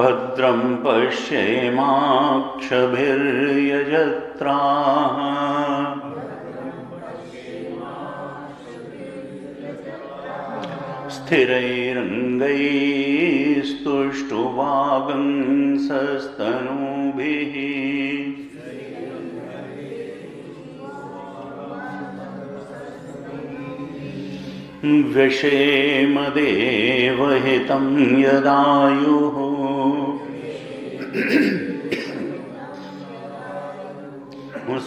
भद्रं पश्येमाक्षभिर्यजत्राः स्थिरैरङ्गैस्तुष्टुवागंसस्तनूभिः व्यशेम देवहितं यदायुः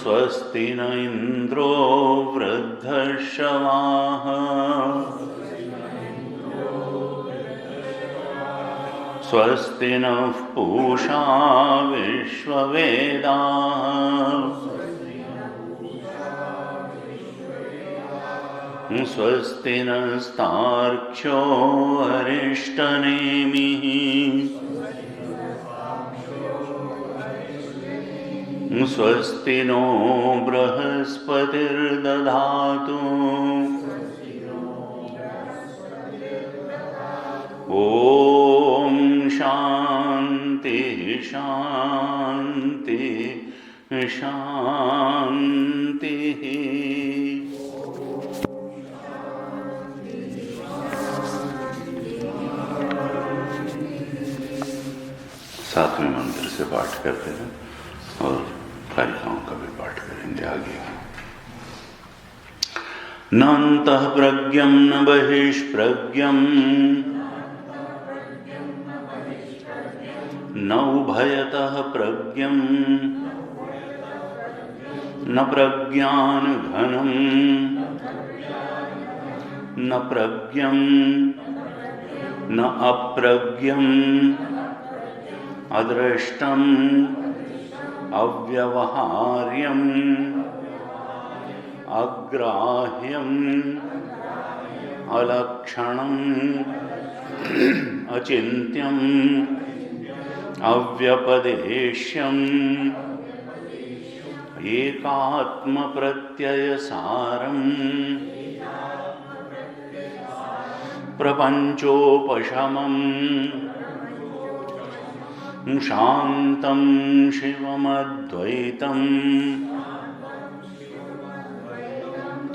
स्वस्ति न इन्द्रो वृद्धश्रवाः स्वस्ति नः पूषा विश्ववेदाः स्वस्ति नस्तार्क्ष्यो अरिष्टनेमिः स्वस्ति नो बृहस्पतिर्दधातु ॐ शान्ति शान्ति शान्तिः। सातवें मंत्र से पाठ करते हैं और कारिकाओं का भी पाठ करेंगे आगे। न अन्तः प्रज्ञं न बहिष्प्रज्ञं न उभयतः प्रज्ञं न प्रज्ञानघनं न प्रज्ञं न अप्रज्ञं अदृष्टम् अव्यवहार्यम् अग्राह्यम् अलक्षणम् अचिन्त्यम् अव्यपदेश्यम् एकात्मप्रत्ययसारम् प्रपञ्चोपशमम् शान्तं शिवमद्वैतम्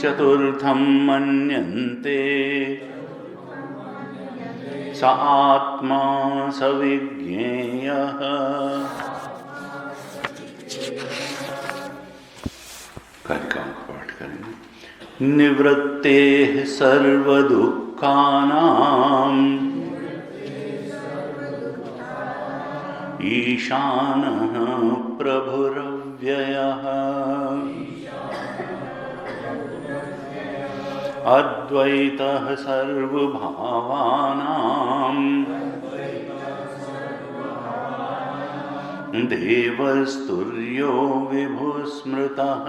चतुर्थं मन्यन्ते स आत्मा स विज्ञेयः। कारिकाओं का पाठ करेंगे। निवृत्तेः सर्वदुःखानां ईशानः प्रभुरव्ययः अद्वैतः सर्वभावानां देवस्तुर्यो विभुस्मृतः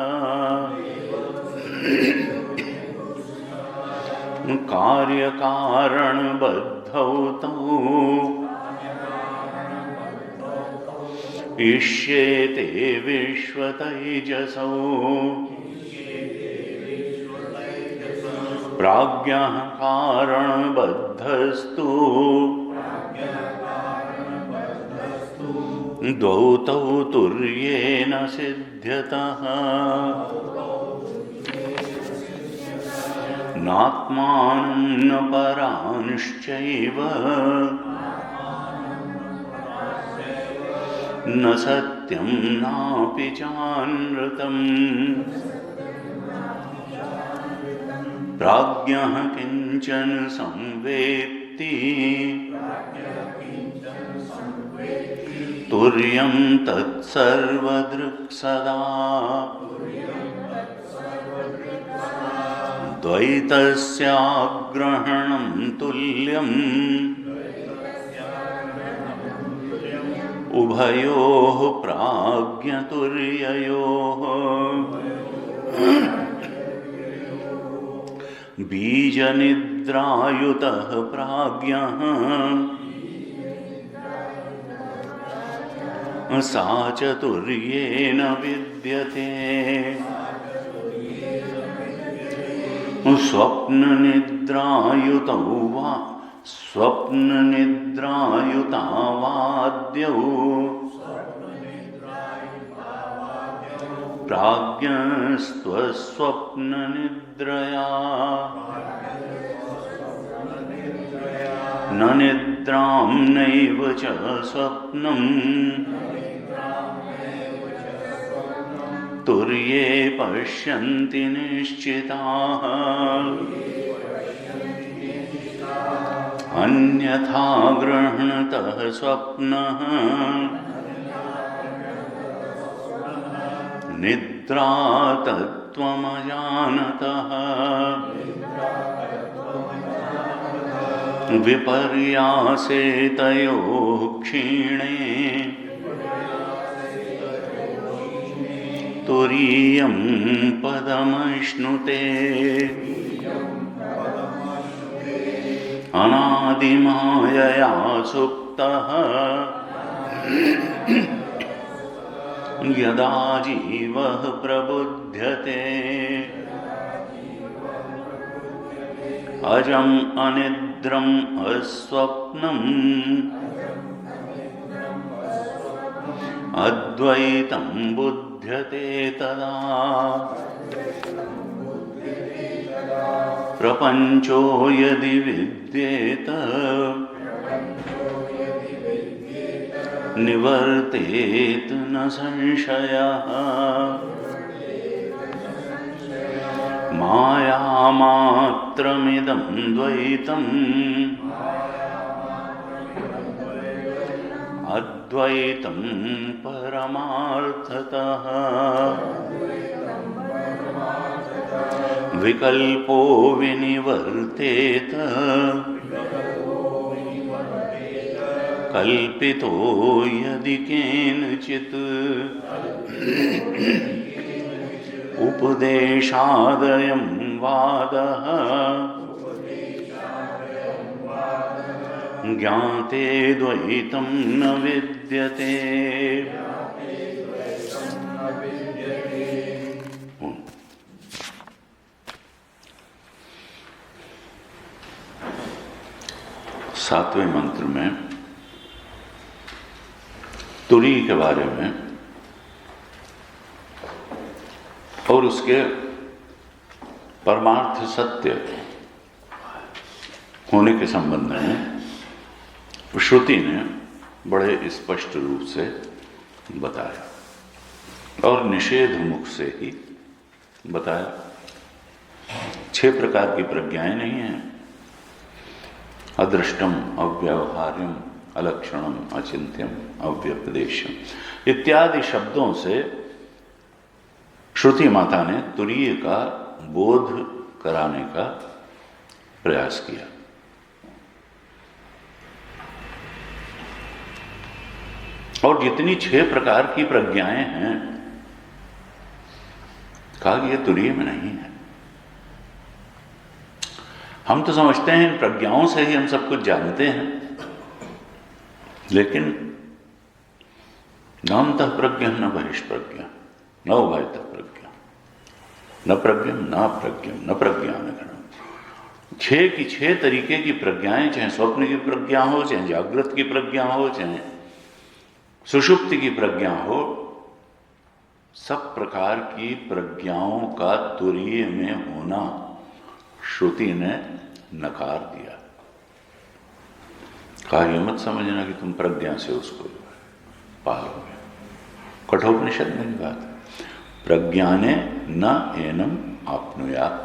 कार्यकारणबद्धौ तौ इष्येते विश्वतैजसौ प्राज्ञः कारणबद्धस्तु द्वौ तौ तुर्येण सिद्ध्यतः नात्मानं न परांश्चैव न सत्यं नापि चानृतम् प्राज्ञः किञ्चन संवेत्ति तुर्यं तत्सर्वदृक् सदा द्वैतस्याग्रहणं तुल्यम् उभयोः प्राज्ञतुर्ययोः बीजनिद्रायुतः प्राज्ञः सा चतुर्येन विद्यते स्वप्ननिद्रायुतौ वा स्वप्ननिद्रायुतावाद्यौ प्राज्ञस्त्वस्वप्ननिद्रया न निद्रां नैव च स्वप्नं तुर्ये पश्यन्ति निश्चिताः अन्यथा गृह्णतः स्वप्नः निद्रा तत्त्वमजानतः विपर्यासे तयोः क्षीणे तुरीयं पदमश्नुते अनादिमायया सुप्तः यदा जीवः प्रबुध्यते अजम् अनिद्रम् अस्वप्नम् अद्वैतं बुध्यते तदा प्रपञ्चो यदि विद्येत निवर्तेत न संशयः मायामात्रमिदं द्वैतम् अद्वैतं परमार्थतः विकल्पो विनिवर्तेत कल्पितो यदि केनचित् उपदेशादयं वादः ज्ञाते द्वैतं न विद्यते। सातवें मंत्र में तुरीय के बारे में और उसके परमार्थ सत्य होने के संबंध में श्रुति ने बड़े स्पष्ट रूप से बताया और निषेध मुख से ही बताया। 6 प्रकार की प्रज्ञाएं नहीं हैं। अदृष्टम, अव्यवहार्यम, अलक्षणम, अचिंत्यम, अव्यपदेशम इत्यादि शब्दों से श्रुति माता ने तुरीय का बोध कराने का प्रयास किया। और जितनी 6 प्रकार की प्रज्ञाएं हैं, कहा ये तुरीय में नहीं है। हम तो समझते हैं इन प्रज्ञाओं से ही हम सब कुछ जानते हैं, लेकिन न अंतः प्रज्ञा न बहिष्प्रज्ञा न उभयतः प्रज्ञा न प्रज्ञम न प्रज्ञम न प्रज्ञानगणम। 6 की 6 तरीके की प्रज्ञाएं, चाहे स्वप्न की प्रज्ञा हो, चाहे जागृत की प्रज्ञा हो, चाहे सुषुप्ति की प्रज्ञा हो, सब प्रकार की प्रज्ञाओं का तुरीय में होना श्रुति ने नकार दिया। कहा यह मत समझना कि तुम प्रज्ञा से उसको पालोगे। कठोपनिषद में भी बात है, प्रज्ञाने न एनम आपनुयात।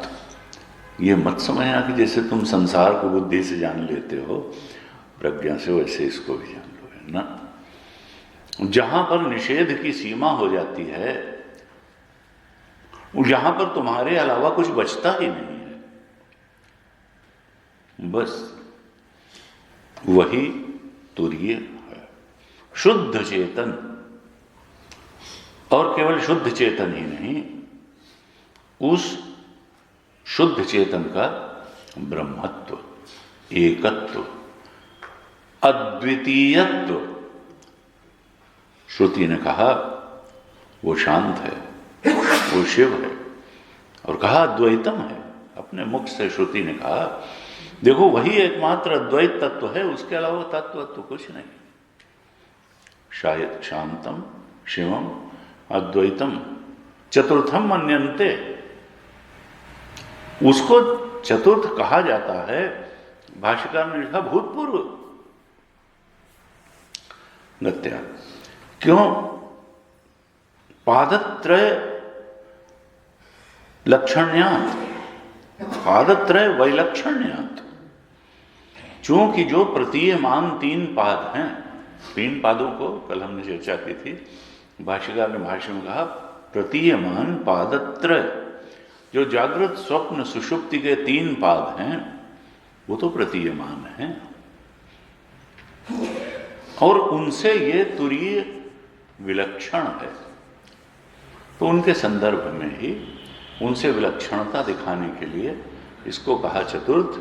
ये मत समझना कि जैसे तुम संसार को बुद्धि से जान लेते हो, प्रज्ञा से वैसे इसको भी जान लोगे ना। जहां पर निषेध की सीमा हो जाती है, जहां पर तुम्हारे अलावा कुछ बचता ही नहीं है, बस वही तुरीय है। शुद्ध चेतन, और केवल शुद्ध चेतन ही नहीं, उस शुद्ध चेतन का ब्रह्मत्व, एकत्व, अद्वितीयत्व। श्रुति ने कहा वो शांत है, वो शिव है, और कहा अद्वैतम है। अपने मुख से श्रुति ने कहा देखो वही एकमात्र अद्वैत तत्व है, उसके अलावा तत्व तो कुछ नहीं। शायद शांतम शिवम अद्वैतम चतुर्थम मन्यन्ते, उसको चतुर्थ कहा जाता है। भाष्यकार ने लिखा भूतपूर्व गत्या। क्यों? पादत्रय लक्षण्यात्, पादत्रय वैलक्षण्यात्। चूंकि जो प्रतीयमान 3 पाद हैं, 3 पादों को कल हमने चर्चा की थी, भाष्यकार ने भाष्य में कहा प्रतीयमान पादत्रय, जो जागृत स्वप्न सुषुप्ति के 3 पाद हैं वो तो प्रतीयमान हैं, और उनसे ये तुरीय विलक्षण है। तो उनके संदर्भ में ही उनसे विलक्षणता दिखाने के लिए इसको कहा चतुर्थ।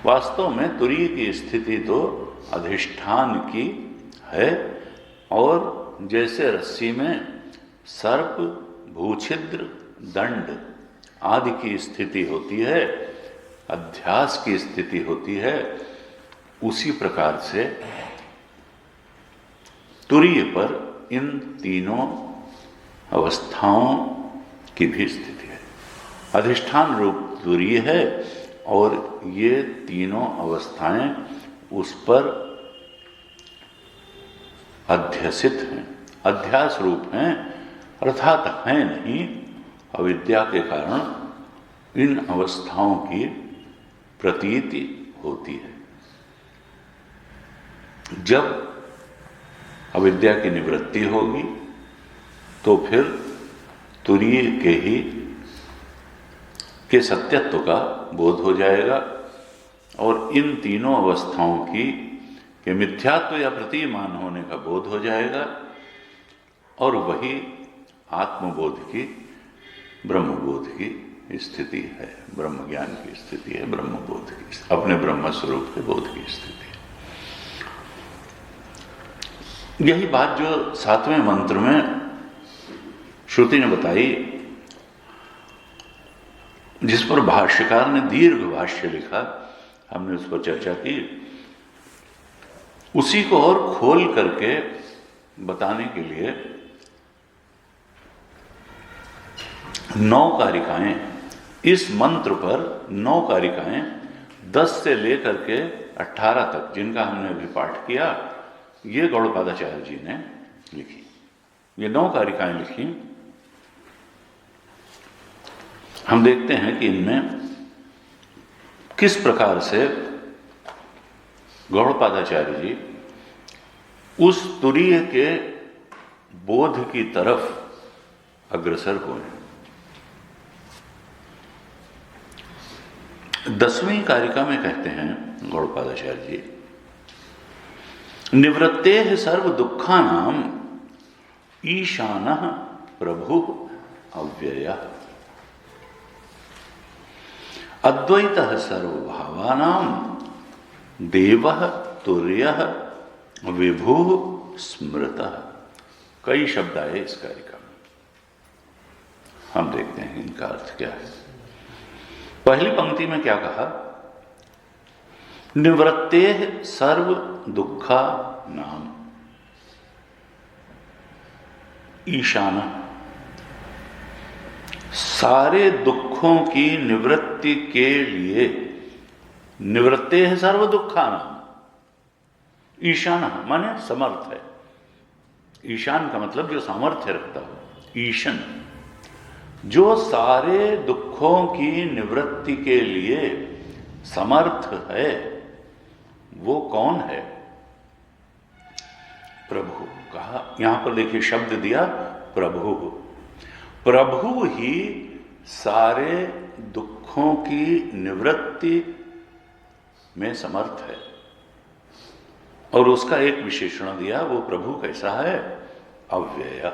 वास्तव में तुरीय की स्थिति तो अधिष्ठान की है, और जैसे रस्सी में सर्प, भूछिद्र, दंड आदि की स्थिति होती है, अध्यास की स्थिति होती है, उसी प्रकार से तुरीय पर इन तीनों अवस्थाओं की भी स्थिति है। अधिष्ठान रूप तुरीय है, और ये तीनों अवस्थाएं उस पर अध्यसित हैं, अध्यास रूप हैं, अर्थात हैं नहीं। अविद्या के कारण इन अवस्थाओं की प्रतीति होती है। जब अविद्या की निवृत्ति होगी तो फिर तुरीय के सत्यत्व का बोध हो जाएगा और इन तीनों अवस्थाओं की के मिथ्यात्व या प्रतीयमान होने का बोध हो जाएगा और वही आत्मबोध की, ब्रह्मबोध की स्थिति है, ब्रह्म ज्ञान की स्थिति है, ब्रह्मबोध की, अपने ब्रह्म स्वरूप के बोध की स्थिति है। यही बात जो 7वें मंत्र में श्रुति ने बताई, जिस पर भाष्यकार ने दीर्घ भाष्य लिखा, हमने उस पर चर्चा की, उसी को और खोल करके बताने के लिए 9 कारिकाएं, इस मंत्र पर 9 कारिकाएं 10 से लेकर के 18 तक, जिनका हमने अभी पाठ किया, ये गौड़पादाचार्य जी ने लिखी। ये 9 कारिकाएं लिखी। हम देखते हैं कि इनमें किस प्रकार से गौड़पादाचार्य जी उस तुरीय के बोध की तरफ अग्रसर हुए। 10वीं कारिका में कहते हैं गौड़पादाचार्य जी, निवृत्तेः सर्व दुःखानां ईशानः प्रभु अव्ययः अद्वैतः सर्वभावानां देवः तुर्यः विभुः स्मृतः। कई शब्द आए इस कारिका में, हम देखते हैं इनका अर्थ क्या है। पहली पंक्ति में क्या कहा? निवृत्तेः सर्व दुःखा नाम ईशानः, सारे दुखों की निवृत्ति के लिए, निवृत्तेः सर्व दुःखा नाम, ईशानः माने समर्थ है। ईशान का मतलब जो सामर्थ्य रखता हो, ईशन, जो सारे दुखों की निवृत्ति के लिए समर्थ है, वो कौन है? प्रभु कहा। यहां पर देखिए शब्द दिया प्रभु। प्रभु ही सारे दुखों की निवृत्ति में समर्थ है। और उसका एक विशेषण दिया, वो प्रभु कैसा है? अव्यय।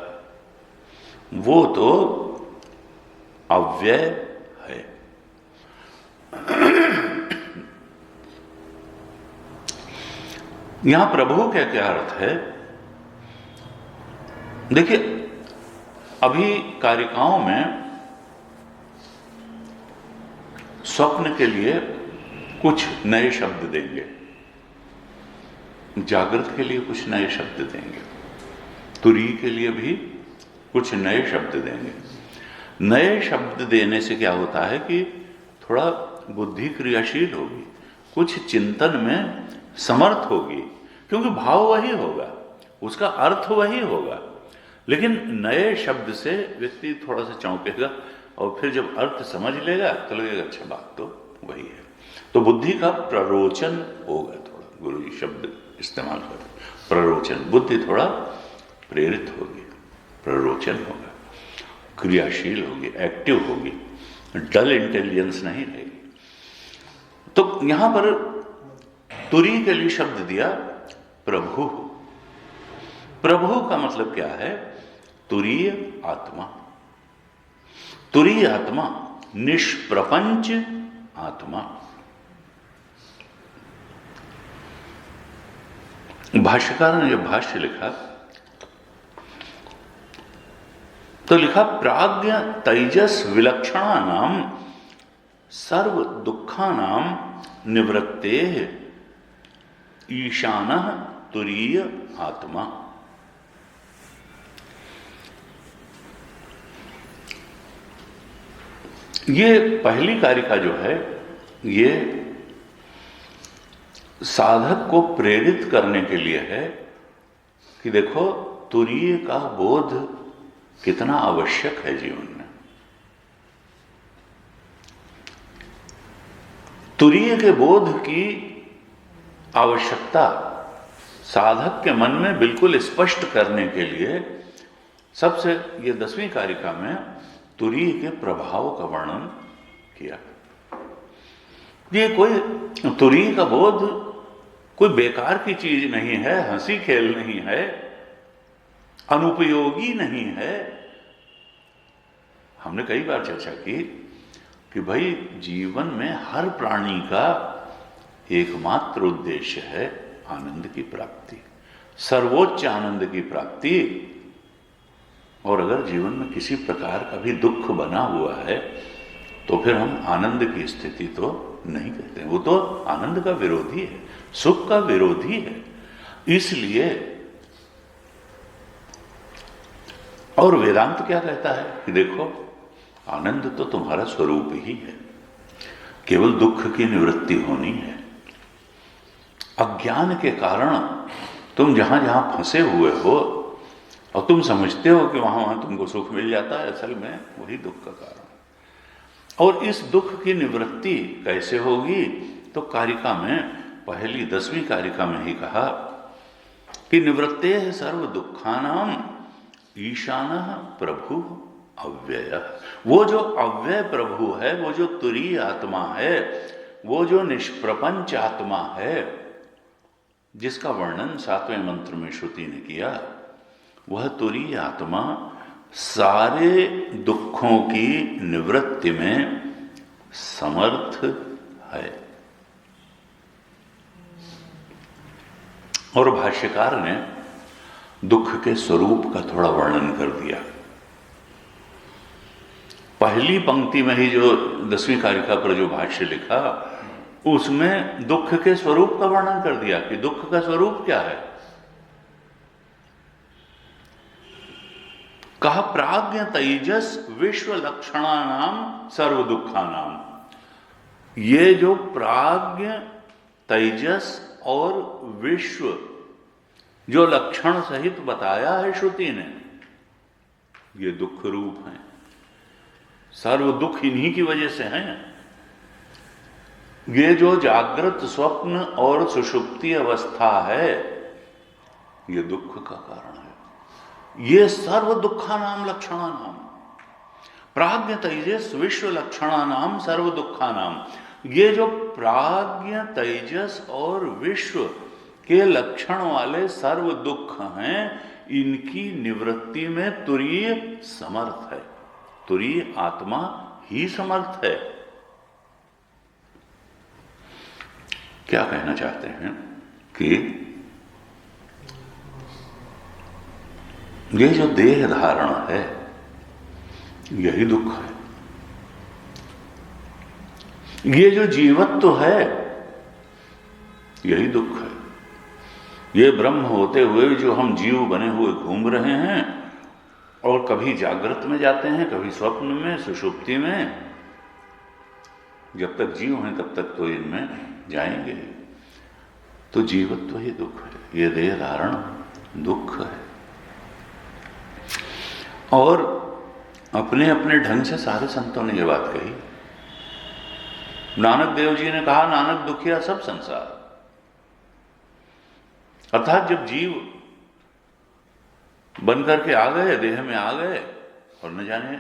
वो तो अव्यय है। यहां प्रभु का क्या अर्थ है? देखिए, अभी कारिकाओं में स्वप्न के लिए कुछ नए शब्द देंगे, जागृत के लिए कुछ नए शब्द देंगे, तुरी के लिए भी कुछ नए शब्द देंगे। नए शब्द देने से क्या होता है कि थोड़ा बुद्धि क्रियाशील होगी, कुछ चिंतन में समर्थ होगी, क्योंकि भाव वही होगा, उसका अर्थ वही होगा। लेकिन नए शब्द से व्यक्ति थोड़ा सा चौंकेगा और फिर जब अर्थ समझ लेगा तो लगेगा अच्छा बात तो वही है। तो बुद्धि का प्ररोचन होगा, थोड़ा गुरु जी शब्द इस्तेमाल करें, प्ररोचन, बुद्धि थोड़ा प्रेरित होगी, प्ररोचन होगा, क्रियाशील होगी, एक्टिव होगी, डल इंटेलिजेंस नहीं रहेगी। तो यहां पर तुरी के लिए शब्द दिया प्रभु। प्रभु का मतलब क्या है? तुरीय आत्मा। तुरीय आत्मा, निष्प्रपंच आत्मा। भाष्यकार ने जब भाष्य लिखा तो लिखा, प्राज्ञ तेजस विलक्षणा नाम सर्व दुखानाम निवृत्तेः ईशानः तुरीय आत्मा। ये पहली कारिका जो है, ये साधक को प्रेरित करने के लिए है कि देखो तुरीय का बोध कितना आवश्यक है जीवन में। तुरीय के बोध की आवश्यकता साधक के मन में बिल्कुल स्पष्ट करने के लिए सबसे ये 10वीं कारिका में तुरीय के प्रभाव का वर्णन किया। ये कोई तुरीय का बोध कोई बेकार की चीज नहीं है, हंसी खेल नहीं है, अनुपयोगी नहीं है। हमने कई बार चर्चा की कि भाई जीवन में हर प्राणी का एकमात्र उद्देश्य है आनंद की प्राप्ति, सर्वोच्च आनंद की प्राप्ति। और अगर जीवन में किसी प्रकार का भी दुख बना हुआ है तो फिर हम आनंद की स्थिति तो नहीं कहते, वो तो आनंद का विरोधी है, सुख का विरोधी है। इसलिए और वेदांत क्या कहता है कि देखो आनंद तो तुम्हारा स्वरूप ही है, केवल दुख की निवृत्ति होनी है। अज्ञान के कारण तुम जहां जहां फंसे हुए हो और तुम समझते हो कि वहां वहां तुमको सुख मिल जाता है, असल में वही दुख का कारण है। और इस दुख की निवृत्ति कैसे होगी? तो कारिका में पहली 10वीं कारिका में ही कहा कि निवृत्ते सर्व दुखानाम ईशानः प्रभु अव्यय। वो जो अव्यय प्रभु है, वो जो तुरीय आत्मा है, वो जो निष्प्रपंच आत्मा है, जिसका वर्णन 7वें मंत्र में श्रुति ने किया, वह तुरीय आत्मा सारे दुखों की निवृत्ति में समर्थ है। और भाष्यकार ने दुख के स्वरूप का थोड़ा वर्णन कर दिया। पहली पंक्ति में ही जो 10वीं कारिका पर जो भाष्य लिखा, उसमें दुख के स्वरूप का वर्णन कर दिया कि दुख का स्वरूप क्या है। कहा प्राज्ञ तेजस विश्व लक्षणानाम सर्व दुखानाम। ये जो प्राज्ञ तेजस और विश्व जो लक्षण सहित बताया है श्रुति ने, ये दुख रूप है। सर्व दुख इन्हीं की वजह से हैं। ये जो जागृत स्वप्न और सुषुप्ति अवस्था है, ये दुख का कारण है। ये सर्व दुखा नाम लक्षणा नाम, प्राज्ञ तेजस विश्व लक्षणा नाम सर्व दुखा नाम। ये जो प्राज्ञ तेजस और विश्व के लक्षण वाले सर्व दुख हैं, इनकी निवृत्ति में तुरीय समर्थ है, तुरीय आत्मा ही समर्थ है। क्या कहना चाहते हैं कि ये जो देह धारण है, यही दुख है। ये जो जीवत्व है, यही दुख है। ये ब्रह्म होते हुए जो हम जीव बने हुए घूम रहे हैं, और कभी जागृत में जाते हैं, कभी स्वप्न में, सुषुप्ति में। जब तक जीव हैं तब तक तो इनमें जाएंगे। तो जीवत्व ही दुख है, ये देह धारण दुख है। और अपने अपने ढंग से सारे संतों ने ये बात कही। नानक देव जी ने कहा, नानक दुखिया सब संसार। अर्थात जब जीव बन करके आ गए, देह में आ गए, और न जाने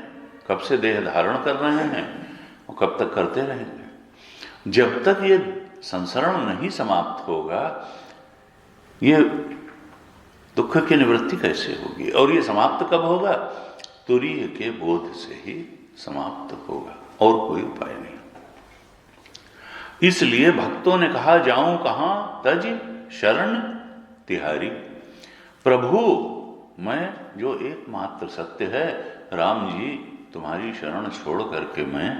कब से देह धारण कर रहे हैं और कब तक करते रहेंगे। जब तक ये संसरण नहीं समाप्त होगा, ये दुख की निवृत्ति कैसे होगी? और ये समाप्त कब होगा? तुरीय के बोध से ही समाप्त होगा, और कोई उपाय नहीं। इसलिए भक्तों ने कहा, जाऊं कहां तज शरण तिहारी। प्रभु, मैं जो एकमात्र सत्य है, राम जी, तुम्हारी शरण छोड़ करके मैं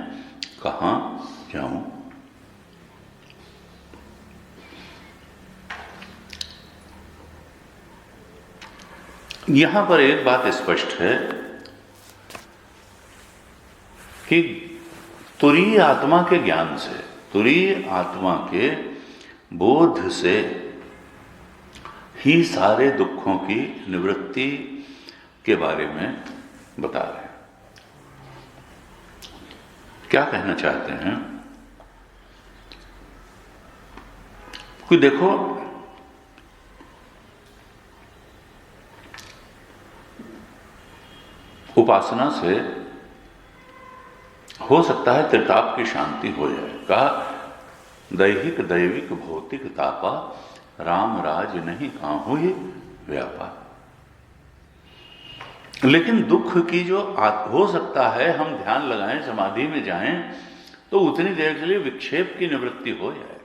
कहां जाऊं? यहां पर एक बात स्पष्ट है कि तुरीय आत्मा के ज्ञान से, तुरीय आत्मा के बोध से ही सारे दुखों की निवृत्ति के बारे में बता रहे हैं। क्या कहना चाहते हैं कि देखो, उपासना से हो सकता है त्रिताप की शांति हो जाए। कहा दैहिक दैविक भौतिक तापा, राम राज नहीं काहू ही व्यापा। लेकिन दुख की जो हो सकता है हम ध्यान लगाएं, समाधि में जाएं, तो उतनी देर के लिए विक्षेप की निवृत्ति हो जाए।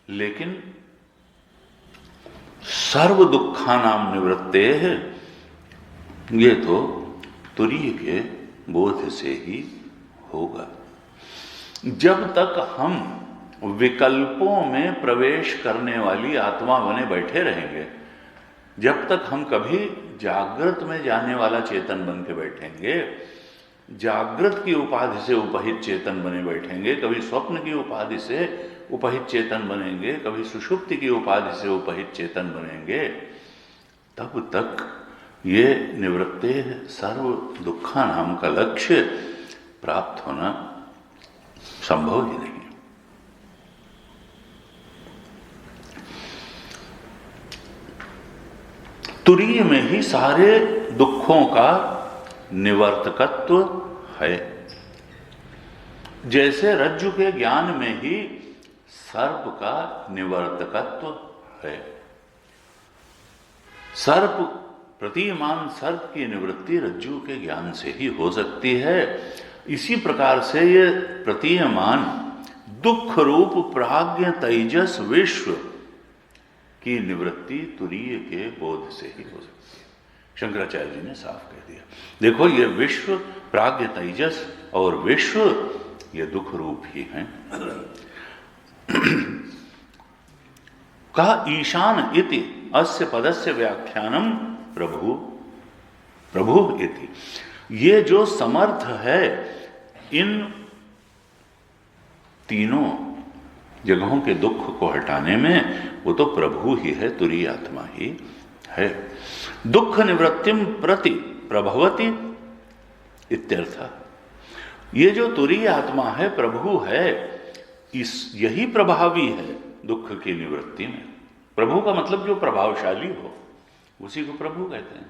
लेकिन सर्व दुखानाम निवृत्ते है, ये तो तुरीय के बोध से ही होगा। जब तक हम विकल्पों में प्रवेश करने वाली आत्मा बने बैठे रहेंगे, जब तक हम कभी जागृत में जाने वाला चेतन बन के बैठेंगे, जागृत की उपाधि से उपहित चेतन बने बैठेंगे, कभी स्वप्न की उपाधि से उपहित चेतन बनेंगे, कभी सुषुप्ति की उपाधि से उपहित चेतन बनेंगे, तब तक ये निवृत्ते सर्व दुखा नाम का लक्ष्य प्राप्त होना संभव ही नहीं। तुरीय में ही सारे दुखों का निवर्तकत्व है। जैसे रज्जु के ज्ञान में ही सर्प का निवर्तकत्व है। सर्प प्रतीयमान सर्प की निवृत्ति रज्जु के ज्ञान से ही हो सकती है। इसी प्रकार से ये प्रतीयमान दुख रूप प्राज्ञ तेजस विश्व की निवृत्ति तुरीय के बोध से ही हो सकती है। शंकराचार्य जी ने साफ कह दिया, देखो ये विश्व प्राज्ञ तेजस और विश्व ये दुख रूप ही हैं। कहा ईशान इति अस्य पदस्य व्याख्यानम प्रभु प्रभु इति। ये जो समर्थ है इन तीनों जगहों के दुख को हटाने में, वो तो प्रभु ही है, तुरीय आत्मा ही है। दुख निवृत्तिम प्रति प्रभवति इत्यर्थ। ये जो तुरीय आत्मा है, प्रभु है, यही प्रभावी है दुख की निवृत्ति में। प्रभु का मतलब जो प्रभावशाली हो, उसी को प्रभु कहते हैं,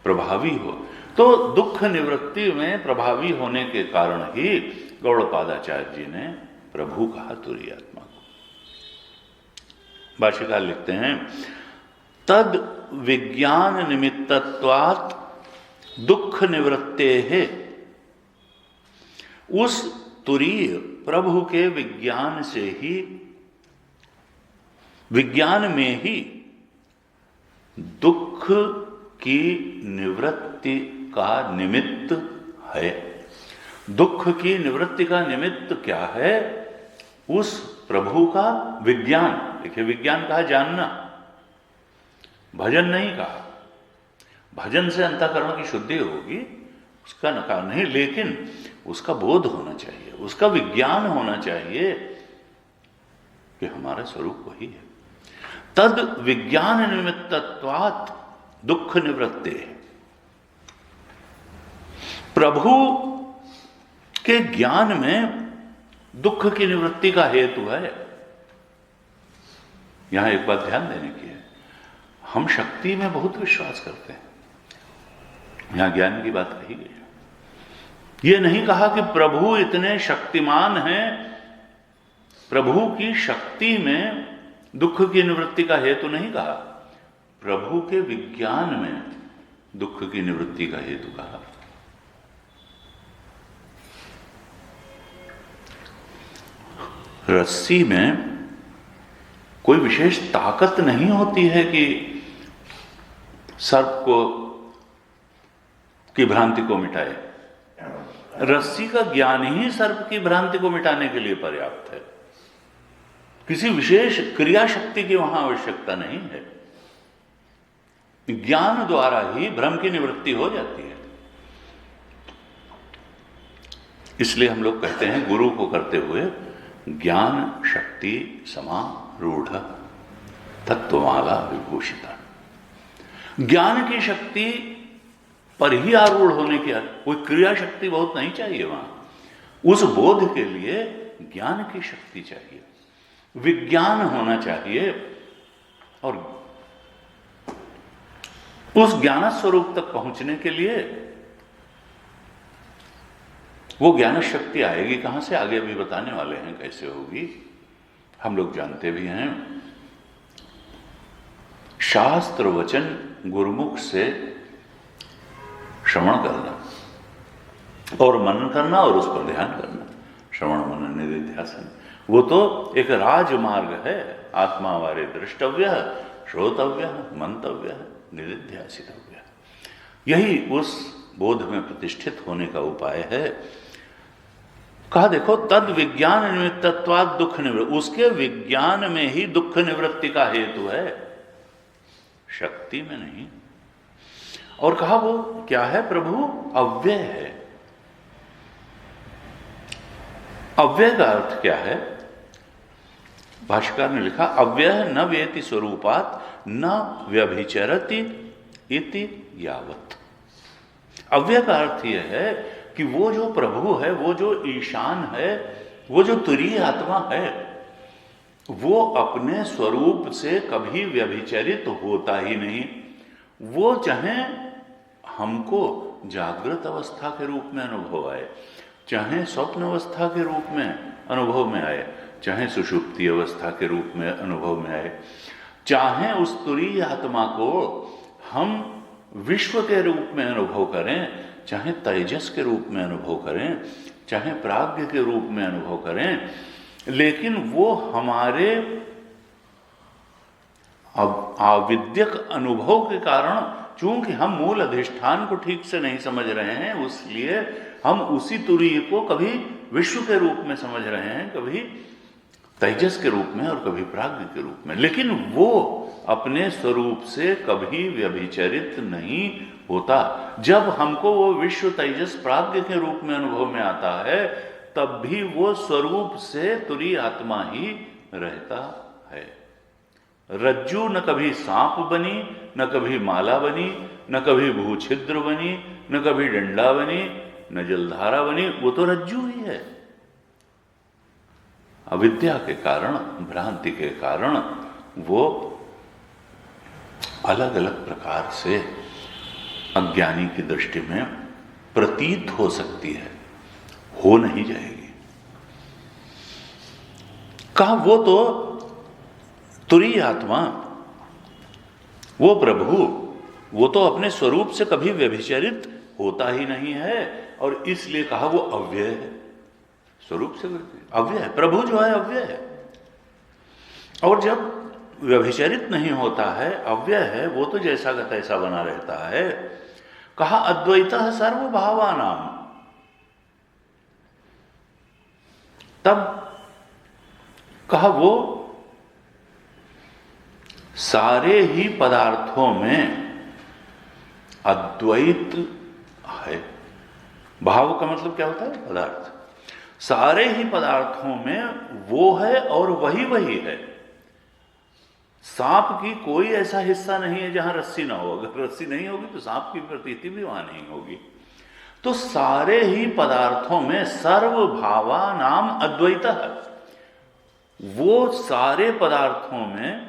प्रभावी हो। तो दुख निवृत्ति में प्रभावी होने के कारण ही गौड़पादाचार्य जी ने प्रभु कहा तुरीय आत्मा को। भाष्यकार लिखते हैं, तद विज्ञान निमित्तत्वात् दुख निवृत्ते है। उस तुरीय प्रभु के विज्ञान से ही, विज्ञान में ही दुख की निवृत्ति का निमित्त है। दुख की निवृत्ति का निमित्त क्या है? उस प्रभु का विज्ञान। देखिए, विज्ञान कहा जानना, भजन नहीं कहा। भजन से अंतःकरण की शुद्धि होगी, उसका नकार नहीं, लेकिन उसका बोध होना चाहिए, उसका विज्ञान होना चाहिए कि हमारा स्वरूप वही है। तद विज्ञान निमित्तत्वात् दुख निवृत्ते। प्रभु के ज्ञान में दुख की निवृत्ति का हेतु है। यहां एक बात ध्यान देने की है, हम शक्ति में बहुत विश्वास करते हैं, यहां ज्ञान की बात कही गई है। यह नहीं कहा कि प्रभु इतने शक्तिमान हैं, प्रभु की शक्ति में दुख की निवृत्ति का हेतु नहीं कहा, प्रभु के विज्ञान में दुख की निवृत्ति का हेतु कहा। रस्सी में कोई विशेष ताकत नहीं होती है कि सर्प को की भ्रांति को मिटाए। रस्सी का ज्ञान ही सर्प की भ्रांति को मिटाने के लिए पर्याप्त है। किसी विशेष क्रिया शक्ति की वहां आवश्यकता नहीं है, ज्ञान द्वारा ही भ्रम की निवृत्ति हो जाती है। इसलिए हम लोग कहते हैं, गुरु को करते हुए ज्ञान शक्ति समारूढ़ तत्वमाला विभूषिता। ज्ञान की शक्ति पर ही आरूढ़ होने की कोई क्रिया शक्ति बहुत नहीं चाहिए वहां। उस बोध के लिए ज्ञान की शक्ति चाहिए, विज्ञान होना चाहिए। और उस ज्ञान स्वरूप तक पहुंचने के लिए वो ज्ञान शक्ति आएगी कहां से, आगे भी बताने वाले हैं कैसे होगी, हम लोग जानते भी हैं। शास्त्र वचन गुरुमुख से श्रवण करना और मनन करना और उस पर ध्यान करना, श्रवण मनन निधिध्यासन, वो तो एक राजमार्ग है। आत्मा वारे द्रष्टव्य, श्रोतव्य, मंतव्य, निधिध्यासितव्य, यही उस बोध में प्रतिष्ठित होने का उपाय है। कहा देखो, तद विज्ञान निमित्तत्वात् दुख निवृत्ति, उसके विज्ञान में ही दुख निवृत्ति का हेतु है, शक्ति में नहीं। और कहा वो क्या है, प्रभु अव्यय है। अव्यय का अर्थ क्या है, भाष्यकार ने लिखा, अव्यय न वेति स्वरूपात् न व्यभिचरति इति यावत्। अव्यय का अर्थ यह है कि वो जो प्रभु है, वो जो ईशान है, वो जो तुरीय आत्मा है, वो अपने स्वरूप से कभी व्यभिचरित होता ही नहीं। वो चाहे हमको जागृत अवस्था के रूप में अनुभव आए, चाहे स्वप्न अवस्था के रूप में अनुभव में आए, चाहे सुषुप्ति अवस्था के रूप में अनुभव में आए, चाहे उस तुरीय आत्मा को हम विश्व के रूप में अनुभव करें, चाहे तेजस के रूप में अनुभव करें, चाहे प्राज्ञ के रूप में अनुभव करें, लेकिन वो हमारे आविद्यक अनुभव के कारण, चूंकि हम मूल अधिष्ठान को ठीक से नहीं समझ रहे हैं, इसलिए हम उसी तुरीय को कभी विश्व के रूप में समझ रहे हैं, कभी तेजस के रूप में और कभी प्राज्ञ के रूप में, लेकिन वो अपने स्वरूप से कभी व्यभिचरित नहीं होता। जब हमको वो विश्व तेजस प्राज्ञ के रूप में अनुभव में आता है, तब भी वो स्वरूप से तुरीय आत्मा ही रहता है। रज्जू न कभी सांप बनी, न कभी माला बनी, न कभी भूछिद्र बनी, न कभी डंडा बनी, न जलधारा बनी, वो तो रज्जू ही है। अविद्या के कारण, भ्रांति के कारण वो अलग अलग प्रकार से अज्ञानी की दृष्टि में प्रतीत हो सकती है, हो नहीं जाएगी। कहा वो तो तुरीय आत्मा, वो प्रभु, वो तो अपने स्वरूप से कभी व्यभिचरित होता ही नहीं है, और इसलिए कहा वो अव्यय है। स्वरूप से अव्यय है, प्रभु जो है अव्यय है। और जब व्यभिचरित नहीं होता है, अव्यय है, वो तो जैसा का तैसा बना रहता है। कहा अद्वैतः सर्वभावानां, तब कहा वो सारे ही पदार्थों में अद्वैत है। भाव का मतलब क्या होता है, पदार्थ। सारे ही पदार्थों में वो है और वही वही है। सांप की कोई ऐसा हिस्सा नहीं है जहां रस्सी ना हो, अगर रस्सी नहीं होगी तो सांप की प्रतीति भी वहां नहीं होगी। तो सारे ही पदार्थों में सर्वभावानाम अद्वैतः, वो सारे पदार्थों में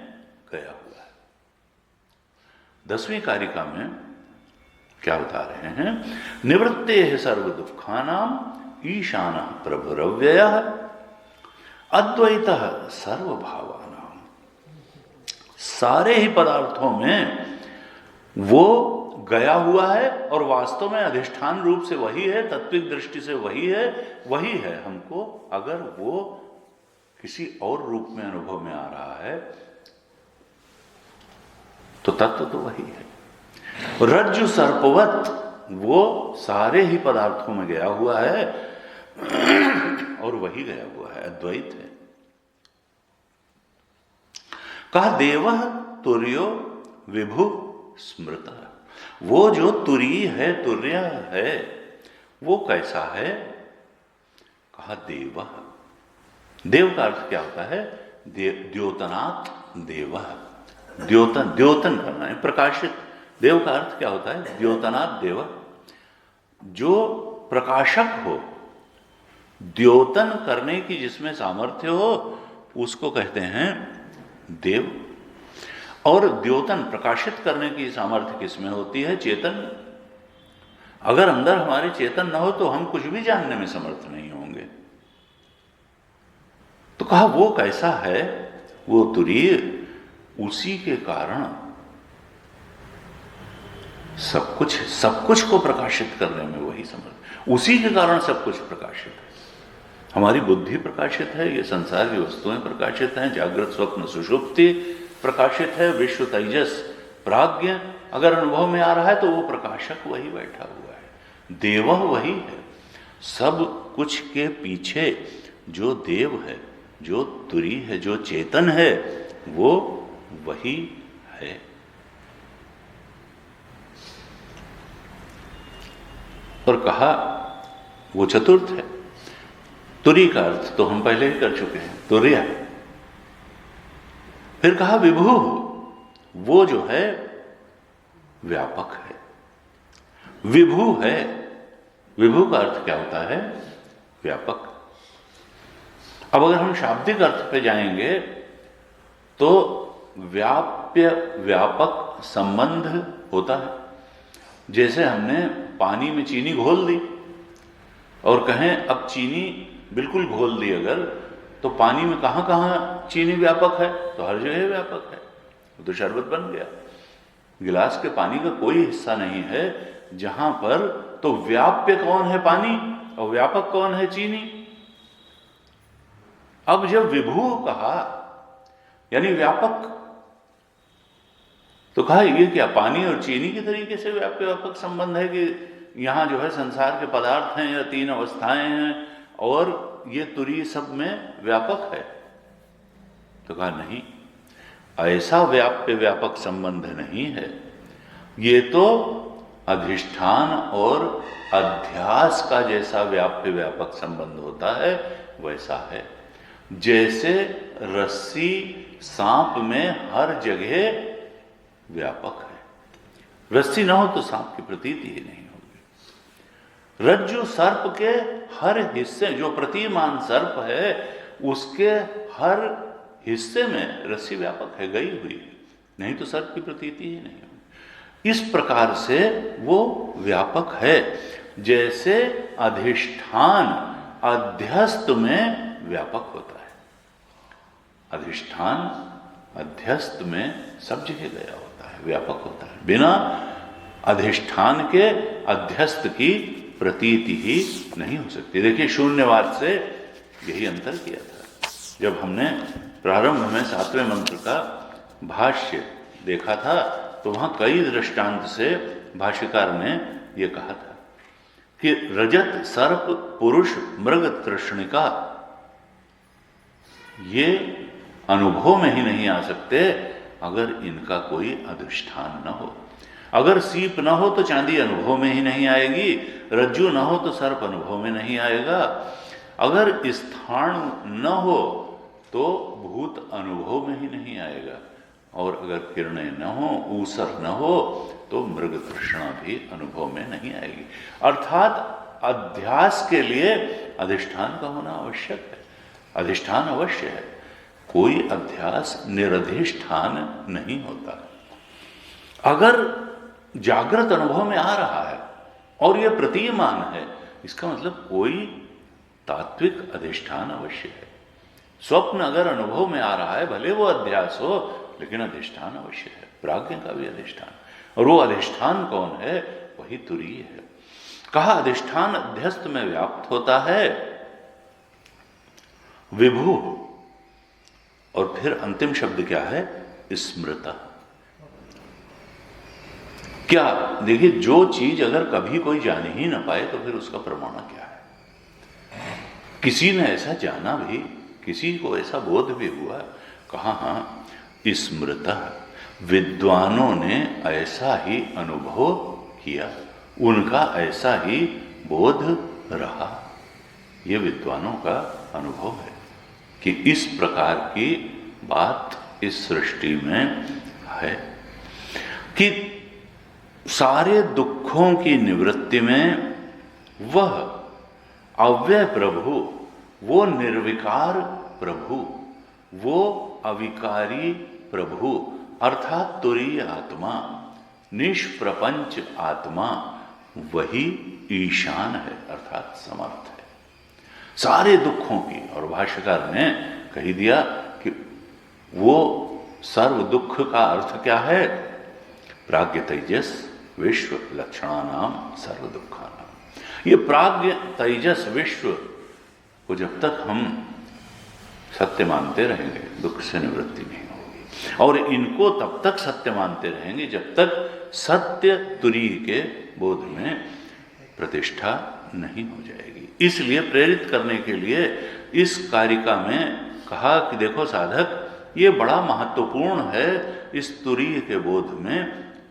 गया हुआ है। 10वीं कारिका में क्या बता रहे हैं, निवृत्ते सर्व दुखानाम ईशानः प्रभुरव्ययः अद्वैतः सर्वभावानाम। सारे ही पदार्थों में वो गया हुआ है और वास्तव में अधिष्ठान रूप से वही है, तत्विक दृष्टि से वही है। हमको अगर वो किसी और रूप में अनुभव में आ रहा है तो तत्व तो वही है। रज्जु सर्पवत, वो सारे ही पदार्थों में गया हुआ है और वही गया हुआ है, अद्वैत है। कहा देवः तुर्यो विभु स्मृतः, वो जो तुरीय है, तुर्य है, वो कैसा है। कहा देवः, देव का अर्थ क्या होता है, द्योतनात् देवः, द्योतन करना है, प्रकाशित। देव का अर्थ क्या होता है, द्योतनात् देव, जो प्रकाशक हो, द्योतन करने की जिसमें सामर्थ्य हो, उसको कहते हैं देव। और द्योतन प्रकाशित करने की सामर्थ्य किसमें होती है? चेतन में। अगर अंदर हमारे चेतन न हो तो हम कुछ भी जानने में समर्थ नहीं होंगे। तो कहा वो कैसा है? वो तुरीय उसी के कारण सब कुछ को प्रकाशित करने में वही समर्थ, उसी के कारण सब कुछ प्रकाशित है। हमारी बुद्धि प्रकाशित है, ये संसार की वस्तुएं प्रकाशित हैं, जागृत स्वप्न सुषुप्ति प्रकाशित है, विश्व तेजस प्राज्ञ अगर अनुभव में आ रहा है तो वो प्रकाशक वही बैठा हुआ है, देव वही है। सब कुछ के पीछे जो देव है, जो तुरी है, जो चेतन है, वो वही है। और कहा वो चतुर्थ है। तुरी का अर्थ तो हम पहले ही कर चुके हैं, तुर्य। फिर कहा विभु, वो जो है व्यापक है, विभु है। विभु का अर्थ क्या होता है? व्यापक। अब अगर हम शाब्दिक अर्थ पे जाएंगे तो व्याप्य व्यापक संबंध होता है। जैसे हमने पानी में चीनी घोल दी और कहें अब चीनी बिल्कुल घोल दी अगर, तो पानी में कहां कहां चीनी व्यापक है? तो हर जगह व्यापक है, तो शरबत बन गया। गिलास के पानी का कोई हिस्सा नहीं है जहां पर तो व्याप्य कौन है? पानी। और व्यापक कौन है? चीनी। अब जब विभु कहा यानी व्यापक, तो कहा ये क्या पानी और चीनी के तरीके से व्याप्य व्यापक संबंध है कि यहां जो है संसार के पदार्थ हैं या तीन अवस्थाएं हैं और ये तुरी सब में व्यापक है? तो कहा नहीं, ऐसा व्याप्य व्यापक संबंध नहीं है। ये तो अधिष्ठान और अध्यास का जैसा व्याप्य व्यापक संबंध होता है वैसा है। जैसे रस्सी सांप में हर जगह व्यापक है, रस्सी ना हो तो सांप की प्रतीति ही नहीं होगी। रज्जु सर्प के हर हिस्से, जो प्रतिमान सर्प है उसके हर हिस्से में रस्सी व्यापक है, गई हुई है, नहीं तो सर्प की प्रतीति ही नहीं होगी। इस प्रकार से वो व्यापक है। जैसे अधिष्ठान अध्यस्त में व्यापक होता है, अधिष्ठान अध्यस्त में सब जगह गया होता है, व्यापक होता है। बिना अधिष्ठान के अध्यस्त की प्रतीति ही नहीं हो सकती। देखिए शून्यवाद से यही अंतर किया था। जब हमने प्रारंभ में 7वें मंत्र का भाष्य देखा था तो वहां कई दृष्टांत से भाष्यकार ने यह कहा था कि रजत सर्प पुरुष मृग तृष्णिका ये अनुभव में ही नहीं आ सकते अगर इनका कोई अधिष्ठान न हो। अगर सीप न हो तो चांदी अनुभव में ही नहीं आएगी, रज्जु न हो तो सर्प अनुभव में नहीं आएगा, अगर स्थान न हो तो भूत अनुभव में ही नहीं आएगा, और अगर किरणें न हो, ऊसर न हो तो मृग तृष्णा भी अनुभव में नहीं आएगी। अर्थात अध्यास के लिए अधिष्ठान का होना आवश्यक है, अधिष्ठान अवश्य है। कोई अध्यास निरधिष्ठान नहीं होता। अगर जागृत अनुभव में आ रहा है और यह प्रतीयमान है, इसका मतलब कोई तात्विक अधिष्ठान अवश्य है। स्वप्न अगर अनुभव में आ रहा है, भले वो अध्यास हो, लेकिन अधिष्ठान अवश्य है, प्राज्ञ का भी अधिष्ठान। और वो अधिष्ठान कौन है? वही तुरीय है। कहा अधिष्ठान अध्यस्त में व्याप्त होता है विभु, और फिर अंतिम शब्द क्या है? स्मृता। क्या देखिए, जो चीज अगर कभी कोई जान ही ना पाए तो फिर उसका प्रमाण क्या है? किसी ने ऐसा जाना भी, किसी को ऐसा बोध भी हुआ, कहा हाँ स्मृता, विद्वानों ने ऐसा ही अनुभव किया, उनका ऐसा ही बोध रहा। ये विद्वानों का अनुभव है कि इस प्रकार की बात इस सृष्टि में है कि सारे दुखों की निवृत्ति में वह अव्यय प्रभु, वो निर्विकार प्रभु, वो अविकारी प्रभु, अर्थात तुरीय आत्मा, निष्प्रपंच आत्मा वही ईशान है, अर्थात समर्थ है सारे दुखों की। और भाष्यकार ने कही दिया कि वो सर्व दुख का अर्थ क्या है? प्राज्ञ तेजस विश्व लक्षणानाम सर्व दुखानाम। ये प्राज्ञ तेजस विश्व को जब तक हम सत्य मानते रहेंगे दुख से निवृत्ति नहीं होगी, और इनको तब तक सत्य मानते रहेंगे जब तक सत्य तुरीय के बोध में प्रतिष्ठा नहीं हो जाएगी। इसलिए प्रेरित करने के लिए इस कारिका में कहा कि देखो साधक, ये बड़ा महत्वपूर्ण है इस तुरीय के बोध में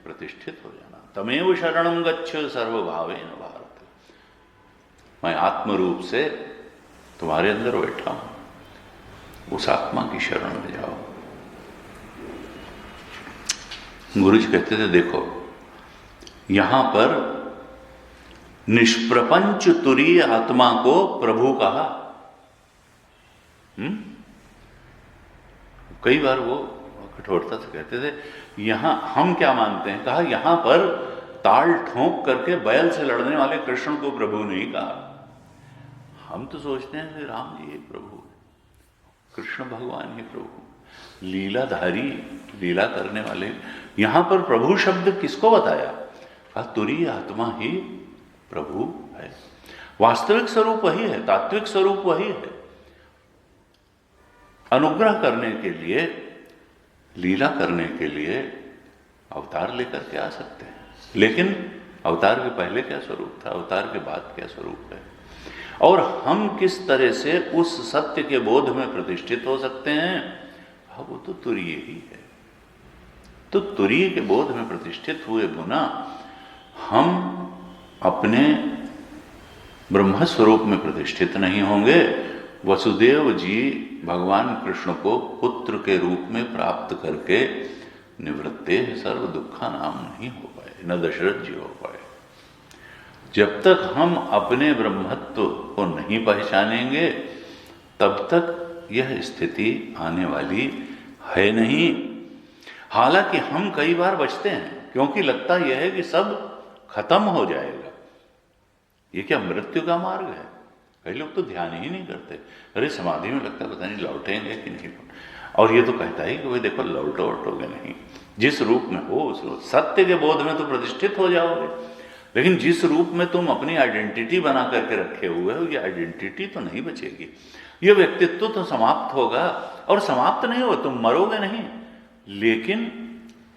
प्रतिष्ठित हो जाना। तमेव शरणं गच्छ सर्वभावेन भारत। मैं आत्म रूप से तुम्हारे अंदर बैठा हूं, उस आत्मा की शरण में जाओ। गुरु जी कहते थे देखो यहां पर निष्प्रपंच तुरीय आत्मा को प्रभु कहा। कई बार वो कठोरता से कहते थे यहां हम क्या मानते हैं, कहा यहां पर ताल ठोंक करके बैल से लड़ने वाले कृष्ण को प्रभु नहीं कहा। हम तो सोचते हैं कि राम जी ही प्रभु, कृष्ण भगवान ही प्रभु, लीलाधारी, लीला करने वाले। यहां पर प्रभु शब्द किसको बताया? कहा तुरीय आत्मा ही प्रभु है। वास्तविक स्वरूप वही है, तात्विक स्वरूप वही है। अनुग्रह करने के लिए, लीला करने के लिए अवतार लेकर के आ सकते हैं, लेकिन अवतार के पहले क्या स्वरूप था, अवतार के बाद क्या स्वरूप है, और हम किस तरह से उस सत्य के बोध में प्रतिष्ठित हो सकते हैं, वो तो तुरीय ही है। तो तुरीय के बोध में प्रतिष्ठित हुए बिना हम अपने ब्रह्म स्वरूप में प्रतिष्ठित नहीं होंगे। वसुदेव जी भगवान कृष्ण को पुत्र के रूप में प्राप्त करके निवृत्ते सर्व दुखा नाम नहीं हो पाए, न दशरथ जी हो पाए। जब तक हम अपने ब्रह्मत्व को नहीं पहचानेंगे तब तक यह स्थिति आने वाली है नहीं। हालांकि हम कई बार बचते हैं, क्योंकि लगता यह है कि सब खत्म हो जाएगा, ये क्या मृत्यु का मार्ग है। कई लोग तो ध्यान ही नहीं करते, अरे समाधि में लगता है पता नहीं लौटेंगे कि नहीं, और ये तो कहता है कि भाई देखो लौटोगे नहीं, जिस रूप में हो उस रूप सत्य के बोध में तो प्रतिष्ठित हो जाओगे, लेकिन जिस रूप में तुम अपनी आइडेंटिटी बना करके रखे हुए हो, ये आइडेंटिटी तो नहीं बचेगी, ये व्यक्तित्व तो समाप्त होगा। और समाप्त नहीं होगा, तुम मरोगे नहीं, लेकिन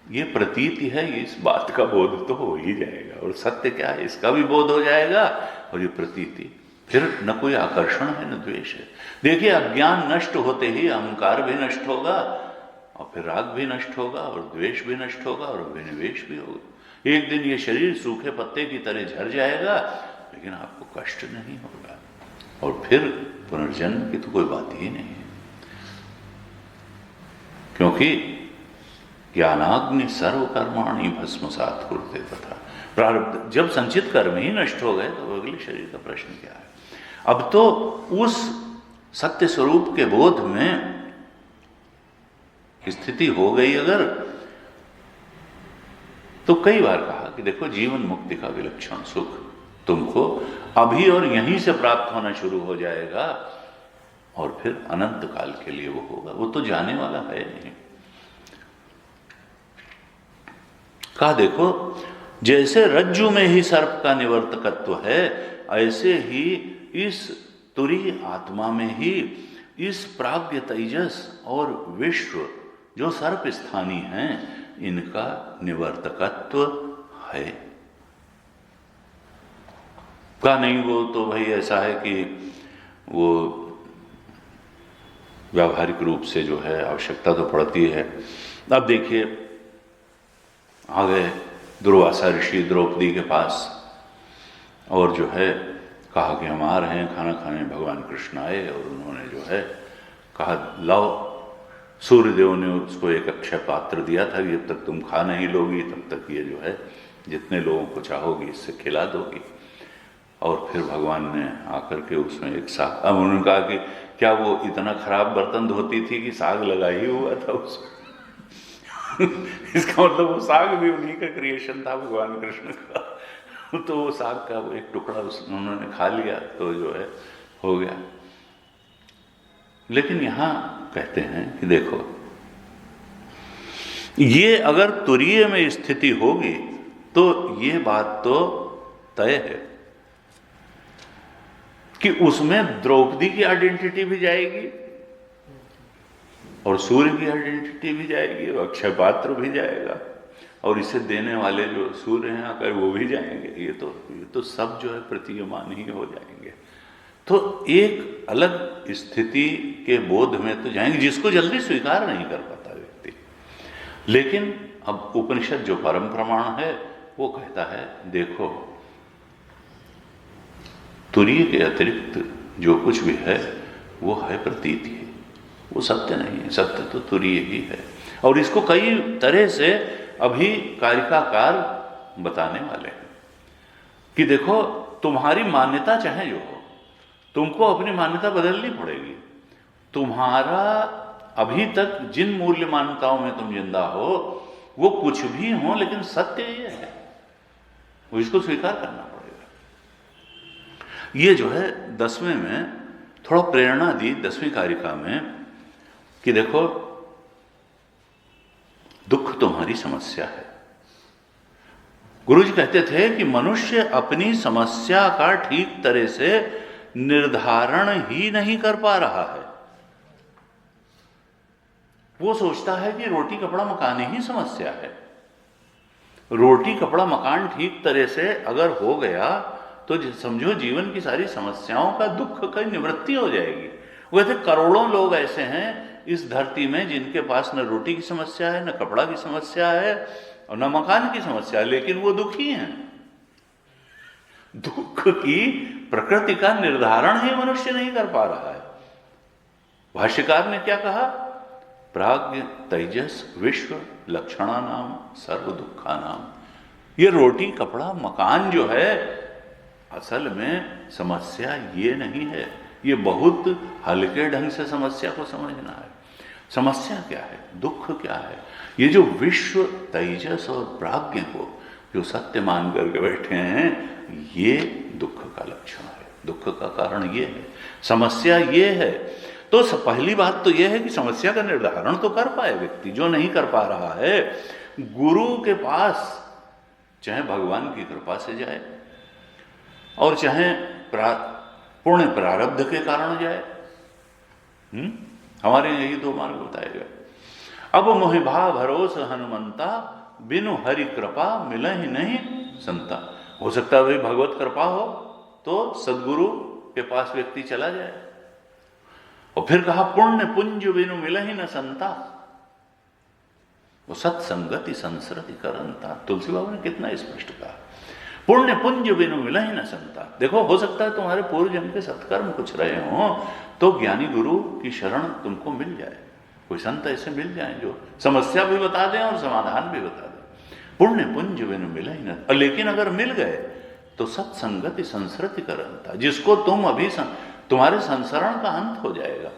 ये प्रतीति है, इस बात का बोध तो हो ही जाएगा, और सत्य क्या है इसका भी बोध हो जाएगा, और ये प्रतीति, फिर न कोई आकर्षण है न द्वेष है। देखिए अज्ञान नष्ट होते ही अहंकार भी नष्ट होगा, और फिर राग भी नष्ट होगा, और द्वेष भी नष्ट होगा, और विनिवेश भी होगा। एक दिन ये शरीर सूखे पत्ते की तरह झड़ जाएगा, लेकिन आपको कष्ट नहीं होगा, और फिर पुनर्जन्म की तो कोई बात ही नहीं है, क्योंकि ज्ञानाग्नि सर्वकर्माणि भस्मसात् कुरुते तथा। प्रारब्ध जब संचित कर्म ही नष्ट हो गए तो अगले शरीर का प्रश्न क्या है। अब तो उस सत्य स्वरूप के बोध में स्थिति हो गई अगर, तो कई बार कहा कि देखो जीवन मुक्ति का विलक्षण सुख तुमको अभी और यहीं से प्राप्त होना शुरू हो जाएगा, और फिर अनंत काल के लिए वो होगा, वो तो जाने वाला है नहीं। कहा देखो जैसे रज्जु में ही सर्प का निवर्तकत्व है, ऐसे ही इस तुरीय आत्मा में ही इस प्राज्ञ तेजस और विश्व जो सर्प स्थानी हैं, इनका निवर्तकत्व है। का नहीं, वो तो भाई ऐसा है कि वो व्यावहारिक रूप से जो है आवश्यकता तो पड़ती है। अब देखिए आ गए दुर्वासा ऋषि द्रौपदी के पास, और जो है कहा कि हम आ रहे हैं खाना खाने। भगवान कृष्ण आए और उन्होंने जो है कहा लाओ, सूर्यदेव ने उसको एक अक्षय पात्र दिया था, जब तक तुम खा नहीं लोगी तब तक ये जो है जितने लोगों को चाहोगी इससे खिला दोगी। और फिर भगवान ने आकर के उसमें एक साग, अब उन्होंने कहा कि क्या वो इतना खराब बर्तन धोती थी कि साग लगा ही हुआ था उसमें इसका मतलब वो साग भी उन्हीं का क्रिएशन था, भगवान कृष्ण का। तो वो साग का वो एक टुकड़ा उन्होंने खा लिया तो जो है हो गया। लेकिन यहां कहते हैं कि देखो, ये अगर तुरीय में स्थिति होगी तो ये बात तो तय है कि उसमें द्रौपदी की आइडेंटिटी भी जाएगी और सूर्य की आइडेंटिटी भी जाएगी और अक्षय पात्र भी जाएगा और इसे देने वाले जो सूर्य हैं आकर वो भी जाएंगे। ये तो सब जो है प्रतीयमान ही हो जाएंगे। तो एक अलग स्थिति के बोध में तो जाएंगे जिसको जल्दी स्वीकार नहीं कर पाता व्यक्ति। लेकिन अब उपनिषद जो परम प्रमाण है वो कहता है देखो, तुरीय के अतिरिक्त जो कुछ भी है वो है प्रतीति, वो सत्य नहीं है। सत्य तो तुरीय ही है। और इसको कई तरह से अभी कारिकाकार बताने वाले हैं कि देखो, तुम्हारी मान्यता चाहे जो हो, तुमको अपनी मान्यता बदलनी पड़ेगी। तुम्हारा अभी तक जिन मूल्य मान्यताओं में तुम जिंदा हो वो कुछ भी हो, लेकिन सत्य ये है, वो इसको स्वीकार करना पड़ेगा। ये जो है 10वें में थोड़ा प्रेरणा दी 10वीं कारिका में कि देखो, दुख तुम्हारी समस्या है। गुरु जी कहते थे कि मनुष्य अपनी समस्या का ठीक तरह से निर्धारण ही नहीं कर पा रहा है। वो सोचता है कि रोटी कपड़ा मकान ही समस्या है। रोटी कपड़ा मकान ठीक तरह से अगर हो गया तो समझो जीवन की सारी समस्याओं का, दुख की निवृत्ति हो जाएगी। वो कहते करोड़ों लोग ऐसे हैं इस धरती में जिनके पास न रोटी की समस्या है, न कपड़ा की समस्या है और न मकान की समस्या है, लेकिन वो दुखी हैं। दुख की प्रकृति का निर्धारण ही मनुष्य नहीं कर पा रहा है। भाष्यकार ने क्या कहा? प्राज्ञ तेजस विश्व लक्षणा नाम सर्व दुखा नाम। ये रोटी कपड़ा मकान जो है असल में समस्या ये नहीं है। ये बहुत हल्के ढंग से समस्या को समझना है। समस्या क्या है, दुख क्या है? ये जो विश्व तेजस और प्राज्ञ को जो सत्य मान करके बैठे हैं, ये दुख का लक्षण है। दुख का कारण ये है, समस्या ये है। तो पहली बात तो ये है कि समस्या का निर्धारण तो कर पाए व्यक्ति। जो नहीं कर पा रहा है, गुरु के पास चाहे भगवान की कृपा से जाए और चाहे पुण्य प्रारब्ध के कारण जाए। हमारे यही दो मार्ग बताए गए। अब मोहिभा भरोस हनुमंता, बिनु हरि कृपा मिलहि नहीं संता। हो सकता है भाई भगवत कृपा हो तो सदगुरु के पास व्यक्ति चला जाए। और फिर कहा पुण्य पुंज बिनु मिलहि न संता, वो सत्संगति संसरति करंता। तुलसी बाबू ने कितना स्पष्ट कहा, पुण्य पुंज बिनु मिलहि न संता। देखो, हो सकता है तुम्हारे पूर्व जन्म के सत्कर्म कुछ रहे हों तो ज्ञानी गुरु की शरण तुमको मिल जाए। कोई संत ऐसे मिल जाए जो समस्या भी बता दें और समाधान भी बता दें। पुण्य पुंज बिनु मिलहि न। लेकिन अगर मिल गए तो सत्संगति संसरति करंता, जिसको तुम अभी तुम्हारे संसरण का अंत हो जाएगा।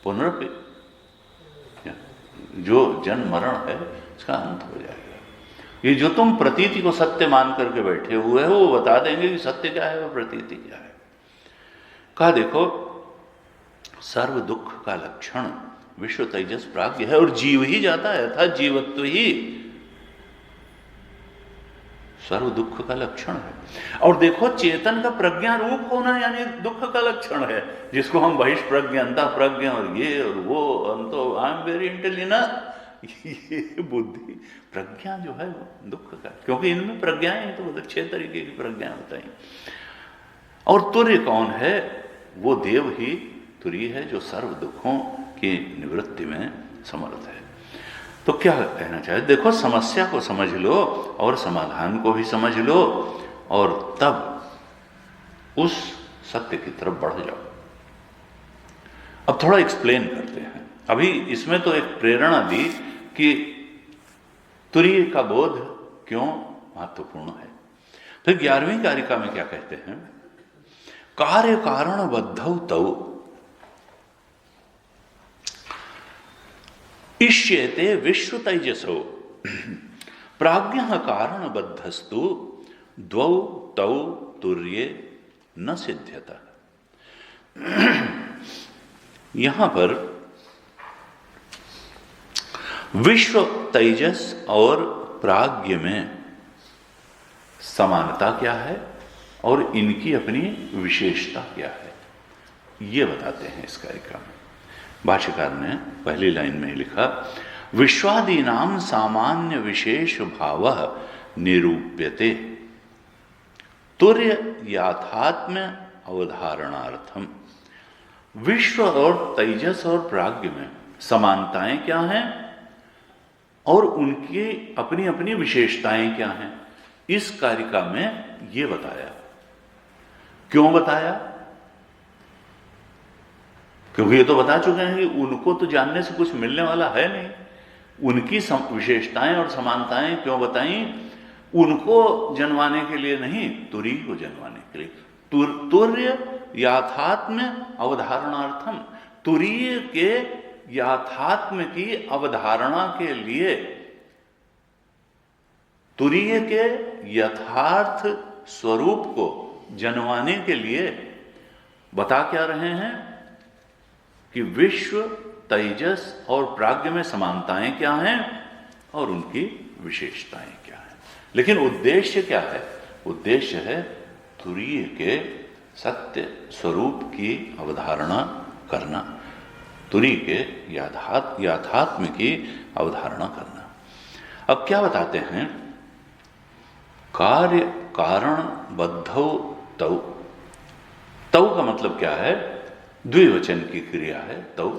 पुनर्पि जो जन्म मरण है इसका अंत हो जाएगा। ये जो तुम प्रतीति को सत्य मान करके बैठे हुए हो वो बता देंगे कि सत्य क्या है और प्रतीति क्या है। कहा देखो, सर्व दुख का लक्षण विश्व तेजस प्राज्ञ है और जीव ही जाता है, अर्थात जीवत्व ही सर्व दुख का लक्षण है। और देखो, चेतन का प्रज्ञा रूप होना यानी दुख का लक्षण है, जिसको हम बहिष्प्रज्ञ, अंतः प्रज्ञा और ये और वो, तो आई एम वेरी इंटेलिजेंट, ये बुद्धि प्रज्ञा जो है वो दुख का, क्योंकि इनमें प्रज्ञाएं तो बहुत 6 तरीके की प्रज्ञा बताई। और तुर्य कौन है? वो देव ही तुरीय है जो सर्व दुखों की निवृत्ति में समर्थ है। तो क्या कहना चाहे? देखो, समस्या को समझ लो और समाधान को भी समझ लो और तब उस सत्य की तरफ बढ़ जाओ। अब थोड़ा एक्सप्लेन करते हैं। अभी इसमें तो एक प्रेरणा दी कि तुरीय का बोध क्यों महत्वपूर्ण है। फिर 11वीं कारिका में क्या कहते हैं? कार्य कारण बद्धौ तौ इष्यते विश्व तेजसो प्राज्ञ कारण बद्धस्तु द्वौ तौ तुर्ये न सिद्ध्यता। यहां पर विश्व तेजस और प्राज्ञ में समानता क्या है और इनकी अपनी विशेषता क्या है, ये बताते हैं इस कार्यक्रम में। भाष्यकार ने पहली लाइन में लिखा, विश्वादीनाम सामान्य विशेष भाव निरूप्यते तुर्य याथात्म्य अवधारणार्थम। विश्व और तेजस और प्राज्ञ में समानताएं क्या हैं और उनकी अपनी अपनी विशेषताएं क्या हैं, इस कारिका में ये बताया। क्यों बताया? क्योंकि ये तो बता चुके हैं कि उनको तो जानने से कुछ मिलने वाला है नहीं। उनकी विशेषताएं और समानताएं क्यों बताई? उनको जनवाने के लिए नहीं, तुरी को जनवाने के लिए। तुर्य याथात्म्य अवधारणार्थम, तुरीय के याथात्म्य की अवधारणा के लिए, तुरीय के यथार्थ स्वरूप को जनवाने के लिए बता क्या रहे हैं कि विश्व तेजस और प्राज्ञ में समानताएं क्या हैं और उनकी विशेषताएं क्या हैं। लेकिन उद्देश्य क्या है? उद्देश्य है तुरीय के सत्य स्वरूप की अवधारणा करना, तुरी के याथात्म्य की अवधारणा करना। अब क्या बताते हैं? कार्य कारण बद्धौ तौ। तौ का मतलब क्या है? द्विवचन की क्रिया है तौ।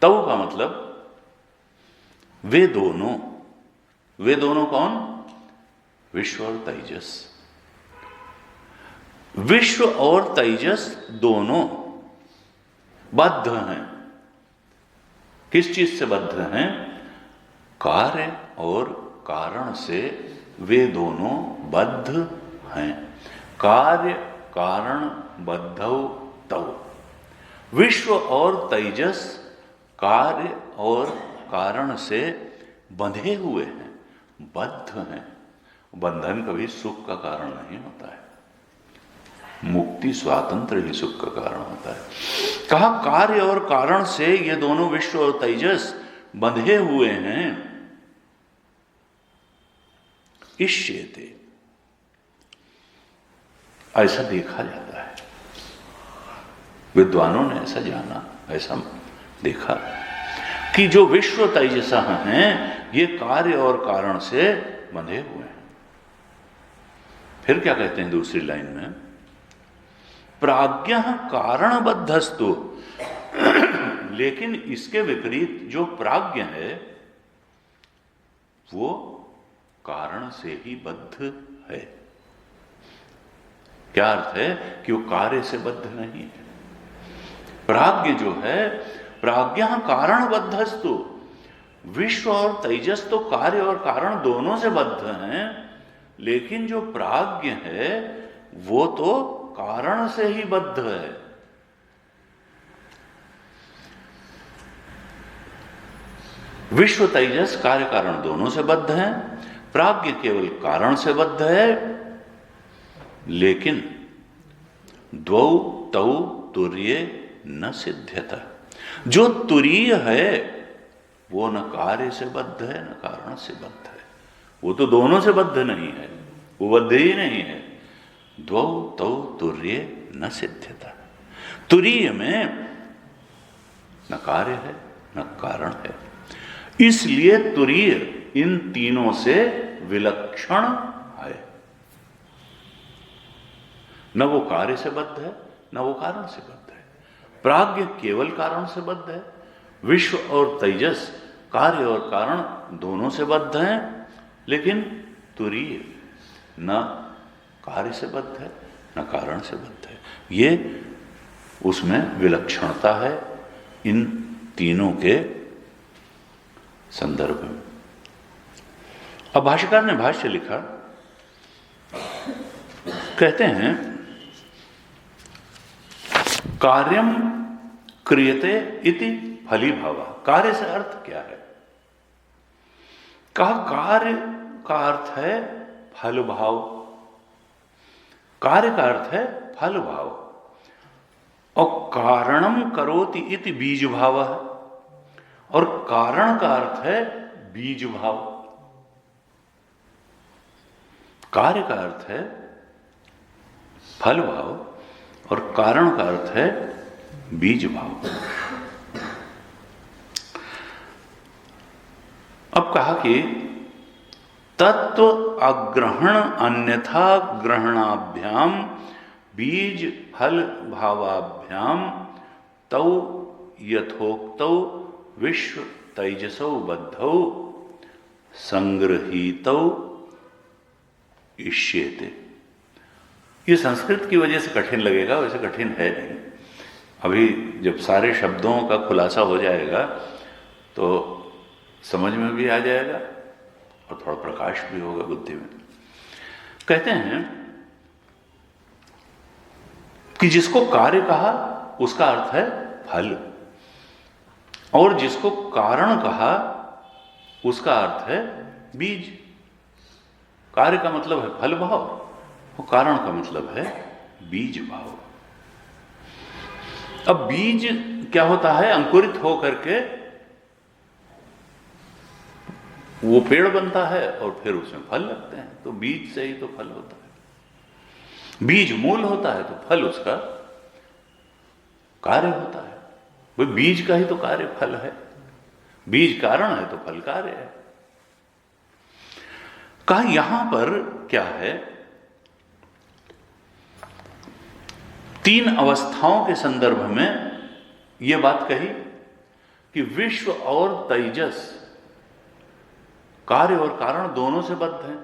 तौ का मतलब वे दोनों। वे दोनों कौन? विश्व और तेजस। विश्व और तेजस दोनों बद्ध हैं। किस चीज से बद्ध हैं? कार्य और कारण से वे दोनों बद्ध हैं। कार्य कारण बद्धौ तौ। विश्व और तेजस कार्य और कारण से बंधे हुए हैं, बद्ध हैं। बंधन कभी सुख का कारण नहीं होता है, मुक्ति स्वातंत्र ही सुख का कारण होता है। कहा कार्य और कारण से ये दोनों विश्व और तेजस बंधे हुए हैं। इष्यते, ऐसा देखा जाता है, विद्वानों ने ऐसा जाना, ऐसा देखा कि जो विश्व तेजस हैं ये कार्य और कारण से बंधे हुए हैं। फिर क्या कहते हैं दूसरी लाइन में? प्राज्ञ कारणबद्धस्तु, लेकिन इसके विपरीत जो प्राज्ञ है वो कारण से ही बद्ध है। क्या अर्थ है? कि वो कार्य से बद्ध नहीं है। प्राज्ञ जो है, प्राज्ञ कारणबद्धस्तु, विश्व और तेजस तो कार्य और कारण दोनों से बद्ध हैं, लेकिन जो प्राज्ञ है वो तो कारण से ही बद्ध है। विश्व तेजस कार्य कारण दोनों से बद्ध हैं, प्राज्ञ केवल कारण से बद्ध है। लेकिन द्वौ तौ तुर्ये न सिद्ध्यता, जो तुरीय है वो न कार्य से बद्ध है न कारण से बद्ध है। वो तो दोनों से बद्ध नहीं है, वो बद्ध ही नहीं है। द्वौ तौ तुर्ये न सिद्ध्यता, तुरीय में न कार्य है न कारण है, इसलिए तुरीय इन तीनों से विलक्षण है। न वो कार्य से बद्ध है न वो कारण से बद्ध है। प्राज्ञ केवल कारण से बद्ध है, विश्व और तेजस कार्य और कारण दोनों से बद्ध हैं, लेकिन तुरीय न कार्य से बद्ध है न कारण से बद्ध है। ये उसमें विलक्षणता है इन तीनों के संदर्भ में। अब भाष्यकार ने भाष्य लिखा, कहते हैं कार्यम क्रियते इति फलीभावा। कार्य से अर्थ क्या है? कहा कार्य का अर्थ है फल भाव, कार्य का अर्थ है फल भाव, और कारणम करोति इति बीज भाव है, और कारण का अर्थ है बीज भाव। कार्य का अर्थ है फल भाव और कारण का अर्थ है बीज भाव। अब कहा कि तत्व अग्रहण अन्यथा ग्रहणाभ्याम बीज फल भावाभ्याम तौ यथोक्तौ विश्व तैजसौ बद्धौ संग्रहीतौ इष्येते। ये संस्कृत की वजह से कठिन लगेगा, वैसे कठिन है नहीं। अभी जब सारे शब्दों का खुलासा हो जाएगा तो समझ में भी आ जाएगा और थोड़ा प्रकाश भी होगा बुद्धि में। कहते हैं कि जिसको कार्य कहा उसका अर्थ है फल, और जिसको कारण कहा उसका अर्थ है बीज। कार्य का मतलब है फल भाव और कारण का मतलब है बीज भाव। अब बीज क्या होता है? अंकुरित होकर के वो पेड़ बनता है और फिर उसमें फल लगते हैं, तो बीज से ही तो फल होता है। बीज मूल होता है तो फल उसका कार्य होता है। वो बीज का ही तो कार्य फल है, बीज कारण है तो फल कार्य है। कहा यहां पर क्या है, तीन अवस्थाओं के संदर्भ में यह बात कही कि विश्व और तेजस कार्य और कारण दोनों से बद्ध है,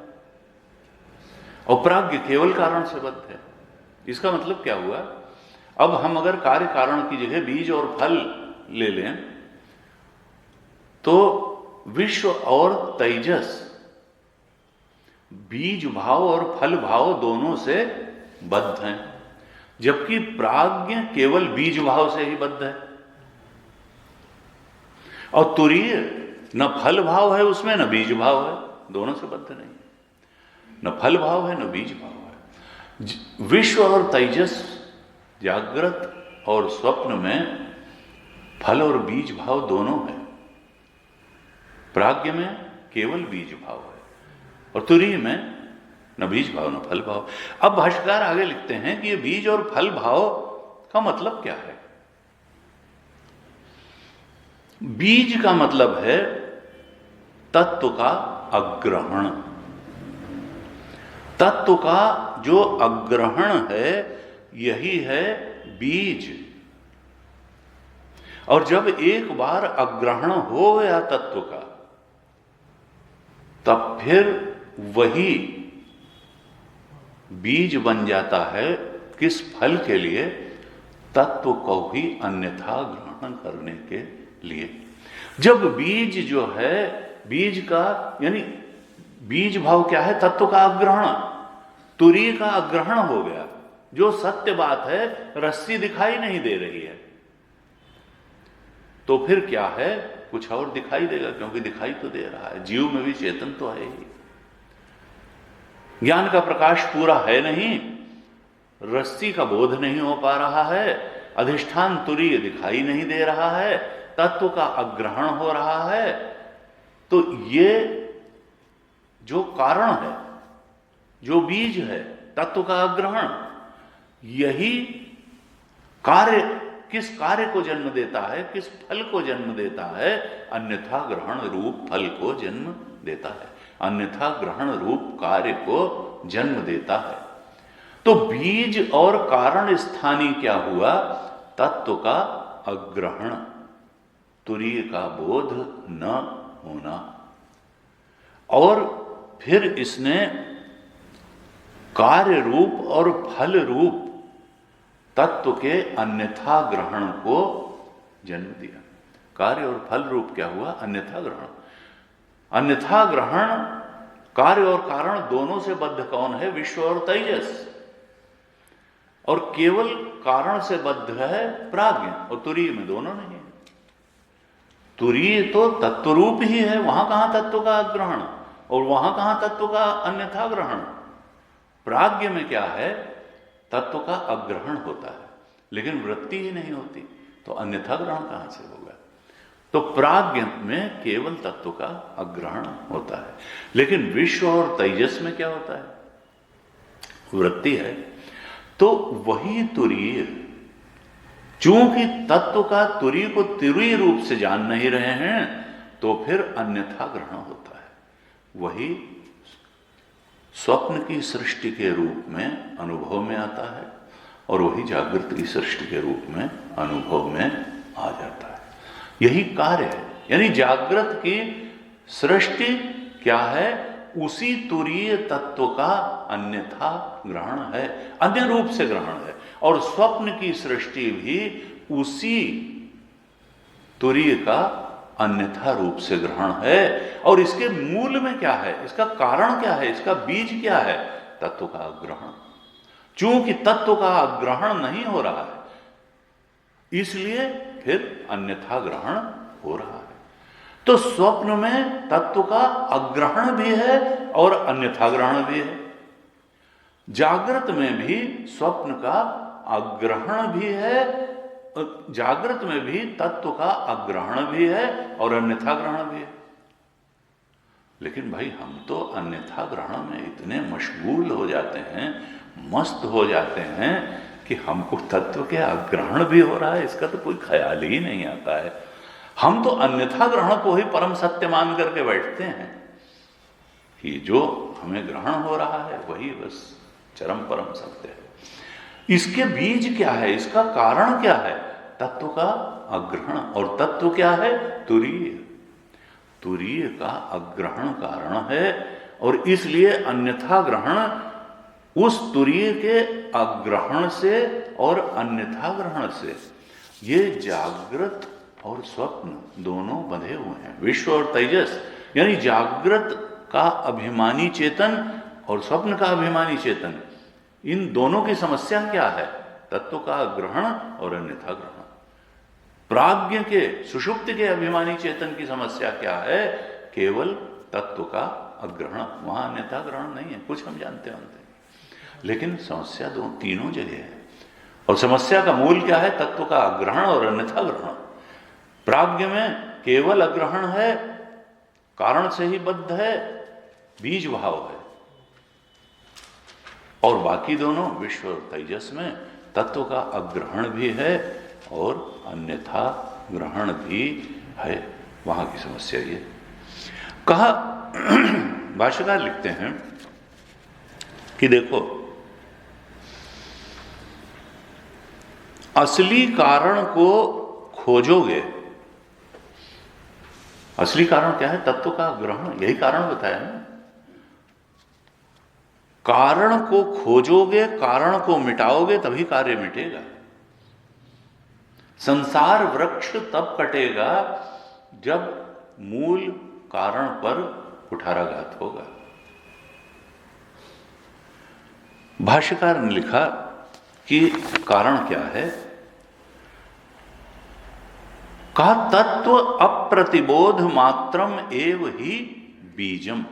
और प्राज्ञ केवल कारण से बद्ध है। इसका मतलब क्या हुआ? अब हम अगर कार्य कारण की जगह बीज और फल ले लें तो विश्व और तेजस बीज भाव और फल भाव दोनों से बद्ध हैं, जबकि प्राज्ञ केवल बीज भाव से ही बद्ध है। और तुरीय न फल भाव है उसमें न बीज भाव है, दोनों से बद्ध नहीं, न फल भाव है न बीज भाव है। विश्व और तेजस जागृत और स्वप्न में फल और बीज भाव दोनों है, प्राज्ञ में केवल बीज भाव है और तुरीय में न बीज भाव न फल भाव। अब भाष्यकार आगे लिखते हैं कि ये बीज और फल भाव का मतलब क्या है। बीज का मतलब है तत्व का अग्रहण। तत्व का जो अग्रहण है यही है बीज। और जब एक बार अग्रहण हो गया तत्व का, तब फिर वही बीज बन जाता है। किस फल के लिए? तत्व को ही अन्यथा ग्रहण करने के लिए। जब बीज जो है, बीज का यानी बीज भाव क्या है? तत्व का अग्रहण, तुरीय का अग्रहण हो गया। जो सत्य बात है, रस्सी दिखाई नहीं दे रही है, तो फिर क्या है? कुछ और दिखाई देगा, क्योंकि दिखाई तो दे रहा है। जीव में भी चेतन तो है ही। ज्ञान का प्रकाश पूरा है नहीं, रस्सी का बोध नहीं हो पा रहा है, अधिष्ठान तुरीय दिखाई नहीं दे रहा है, तत्व का अग्रहण हो रहा है। तो ये जो कारण है, जो बीज है, तत्व का अग्रहण, यही कार्य किस कार्य को जन्म देता है? किस फल को जन्म देता है? अन्यथा ग्रहण रूप फल को जन्म देता है, अन्यथा ग्रहण रूप कार्य को जन्म देता है। तो बीज और कारण स्थानीय क्या हुआ? तत्व का अग्रहण, तुरीय का बोध न होना। और फिर इसने कार्य रूप और फल रूप तत्व के अन्यथा ग्रहण को जन्म दिया। कार्य और फल रूप क्या हुआ? अन्यथा ग्रहण। अन्यथा ग्रहण, कार्य और कारण दोनों से बद्ध कौन है? विश्व और तेजस। और केवल कारण से बद्ध है प्राज्ञ, और तुरीय में दोनों नहीं है। तुरीय तो तत्व रूप ही है, वहां कहां तत्व का ग्रहण? और वहां कहां तत्व का अन्यथा ग्रहण? प्राज्ञ में क्या है, तत्व का अग्रहण होता है, लेकिन वृत्ति ही नहीं होती, तो अन्यथा ग्रहण कहां से होगा? तो प्राज्ञ में केवल तत्व का अग्रहण होता है, लेकिन विश्व और तेजस में क्या होता है? वृत्ति है। तो वही तुरीय, चूंकि तत्व का तुरीय को तुरीय रूप से जान नहीं रहे हैं, तो फिर अन्यथा ग्रहण होता है। वही स्वप्न की सृष्टि के रूप में अनुभव में आता है, और वही जागृत की सृष्टि के रूप में अनुभव में आ जाता है। यही कार्य है। यानी जागृत की सृष्टि क्या है? उसी तुरीय तत्व का अन्यथा ग्रहण है, अन्य रूप से ग्रहण है। और स्वप्न की सृष्टि भी उसी तुरीय का अन्यथा रूप से ग्रहण है। और इसके मूल में क्या है, इसका कारण क्या है, इसका बीज क्या है? तत्व का ग्रहण। चूंकि तत्व का ग्रहण नहीं हो रहा है, इसलिए फिर अन्यथा ग्रहण हो रहा है। तो स्वप्न में तत्व का अग्रहण भी है और अन्यथा ग्रहण भी है। जागृत में भी स्वप्न का अग्रहण भी है, जागृत में भी तत्व का अग्रहण भी है और अन्यथा ग्रहण भी है। लेकिन भाई हम तो अन्यथा ग्रहण में इतने मशगूल हो जाते हैं, मस्त हो जाते हैं कि हमको तत्व के अग्रहण भी हो रहा है इसका तो कोई ख्याल ही नहीं आता है। हम तो अन्यथा ग्रहण को ही परम सत्य मान करके बैठते हैं कि जो हमें ग्रहण हो रहा है वही बस चरम परम सत्य है। इसके बीज क्या है, इसका कारण क्या है? तत्व का अग्रहण। और तत्व क्या है? तुरीय। तुरीय का अग्रहण कारण है, और इसलिए अन्यथा ग्रहण उस तुरीय के अग्रहण से और अन्यथा ग्रहण से ये जागृत और स्वप्न दोनों बंधे हुए हैं। विश्व और तेजस, यानी जागृत का अभिमानी चेतन और स्वप्न का अभिमानी चेतन, इन दोनों की समस्या क्या है? तत्व का ग्रहण और अन्यथा ग्रहण। प्राज्ञ के, सुषुप्ति के अभिमानी चेतन की समस्या क्या है? केवल तत्व का अग्रहण, वहां अन्यथा ग्रहण नहीं है। कुछ हम जानते हैं, लेकिन समस्या तीनों जगह है। और समस्या का मूल क्या है? तत्व का अग्रहण और अन्यथा ग्रहण। प्राज्ञ में केवल अग्रहण है, कारण से ही बद्ध है, बीज भाव है। और बाकी दोनों विश्व और तेजस में तत्व का अग्रहण भी है और अन्यथा ग्रहण भी है। वहां की समस्या ये कहा। भाष्यकार लिखते हैं कि देखो, असली कारण को खोजोगे। असली कारण क्या है? तत्व का ग्रहण, यही कारण बताया ना। कारण को खोजोगे, कारण को मिटाओगे, तभी कार्य मिटेगा। संसार वृक्ष तब कटेगा जब मूल कारण पर कुठाराघात होगा। भाष्यकार ने लिखा कि कारण क्या है? का तत्व अप्रतिबोध मात्रम एव ही बीजम।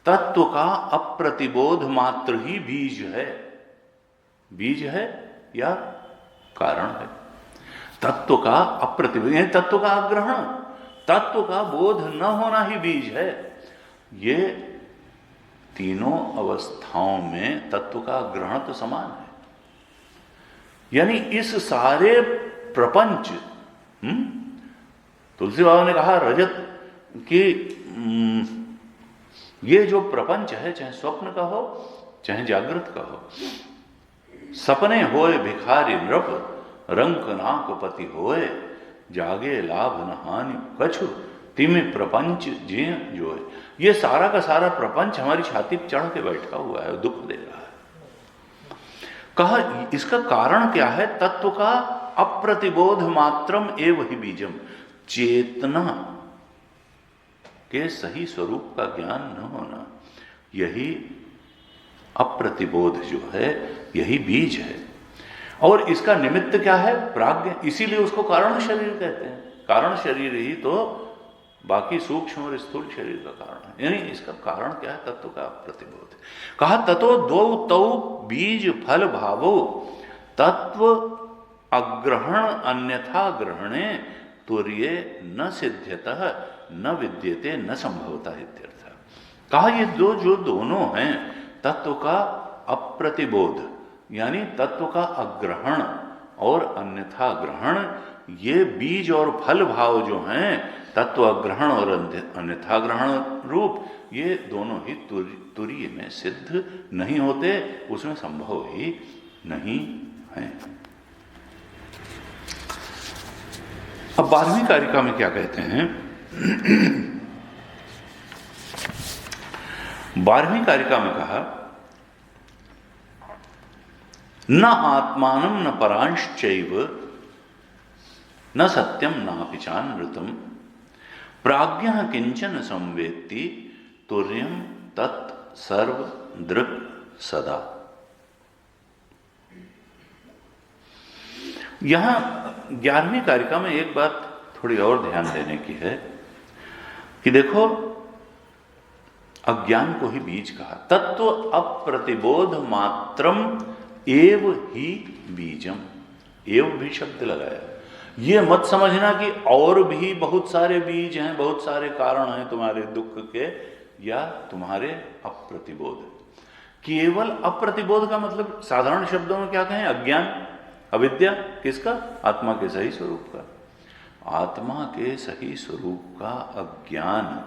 तत्व का अप्रतिबोध मात्र ही बीज है। बीज है या कारण है? तत्व का अप्रतिबोध, यानी तत्व का अग्रहण, तत्व का बोध न होना ही बीज है। ये तीनों अवस्थाओं में तत्व का ग्रहण तो समान है। यानी इस सारे प्रपंच, तुलसी बाबा ने कहा रजत कि ये जो प्रपंच है, चाहे स्वप्न का हो चाहे जागृत का हो, सपने होए भिखारी नृप, रंक नाक पति होए, जागे लाभ न हानि कछु, तिमि प्रपंच जिय जोए। ये सारा का सारा प्रपंच हमारी छाती पर चढ़ के बैठा हुआ है, दुख दे रहा है। कहा इसका कारण क्या है? तत्व का अप्रतिबोध मात्रम एव ही बीजम। चेतना के सही स्वरूप का ज्ञान न होना, यही अप्रतिबोध जो है, यही बीज है। और इसका निमित्त क्या है? प्राज्ञ। इसीलिए उसको कारण शरीर कहते हैं। कारण शरीर ही तो बाकी सूक्ष्म और स्थूल शरीर का कारण है। यानी इसका कारण क्या है? तत्व का प्रतिबोध। कहा ततो द्वौ तौ बीज फल भावो तत्व अग्रहण अन्यथा ग्रहणे तुर्ये न सिद्ध्यतः न विद्यते न संभवता इत्यर्थ। कहा ये जो दोनों हैं, तत्व का अप्रतिबोध यानी तत्व का अग्रहण और अन्यथा ग्रहण, ये बीज और फल भाव जो हैं, तत्व अग्रहण और अन्यथा ग्रहण रूप, ये दोनों ही तुरीय में सिद्ध नहीं होते, उसमें संभव ही नहीं है। अब 12वीं कारिका में क्या कहते हैं? 12वीं कारिका में कहा न आत्मानं न परांश्चैव न सत्यम नापि चानृतम प्राज्ञः किंचन संवेत्ति तुर्यम तत् सर्व दृक् सदा। यहां 11वीं कारिका में एक बात थोड़ी और ध्यान देने की है कि देखो, अज्ञान को ही बीज कहा। तत्व अप्रतिबोध मात्रम एव ही बीजम, एव भी शब्द लगाया। ये मत समझना कि और भी बहुत सारे बीज हैं, बहुत सारे कारण हैं तुम्हारे दुख के या तुम्हारे अप्रतिबोध। केवल अप्रतिबोध का मतलब साधारण शब्दों में क्या कहें? अज्ञान, अविद्या। किसका? आत्मा के सही स्वरूप का। आत्मा के सही स्वरूप का अज्ञान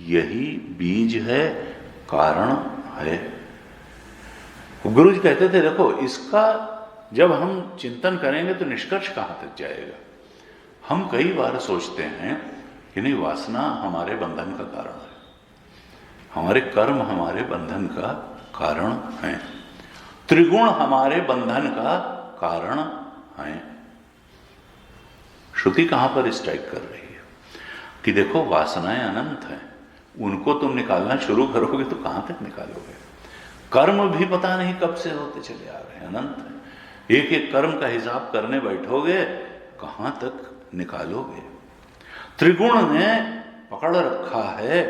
यही बीज है, कारण है। गुरु जी कहते थे देखो, इसका जब हम चिंतन करेंगे तो निष्कर्ष कहां तक जाएगा। हम कई बार सोचते हैं कि नहीं, वासना हमारे बंधन का कारण है, हमारे कर्म हमारे बंधन का कारण है, त्रिगुण हमारे बंधन का कारण है। श्रुति कहां पर स्ट्राइक कर रही है कि देखो, वासनाएं अनंत हैं, उनको तुम निकालना शुरू करोगे तो कहां तक निकालोगे? कर्म भी पता नहीं कब से होते चले आ रहे हैं, अनंत है। एक एक कर्म का हिसाब करने बैठोगे, कहां तक निकालोगे? त्रिगुण ने पकड़ रखा है।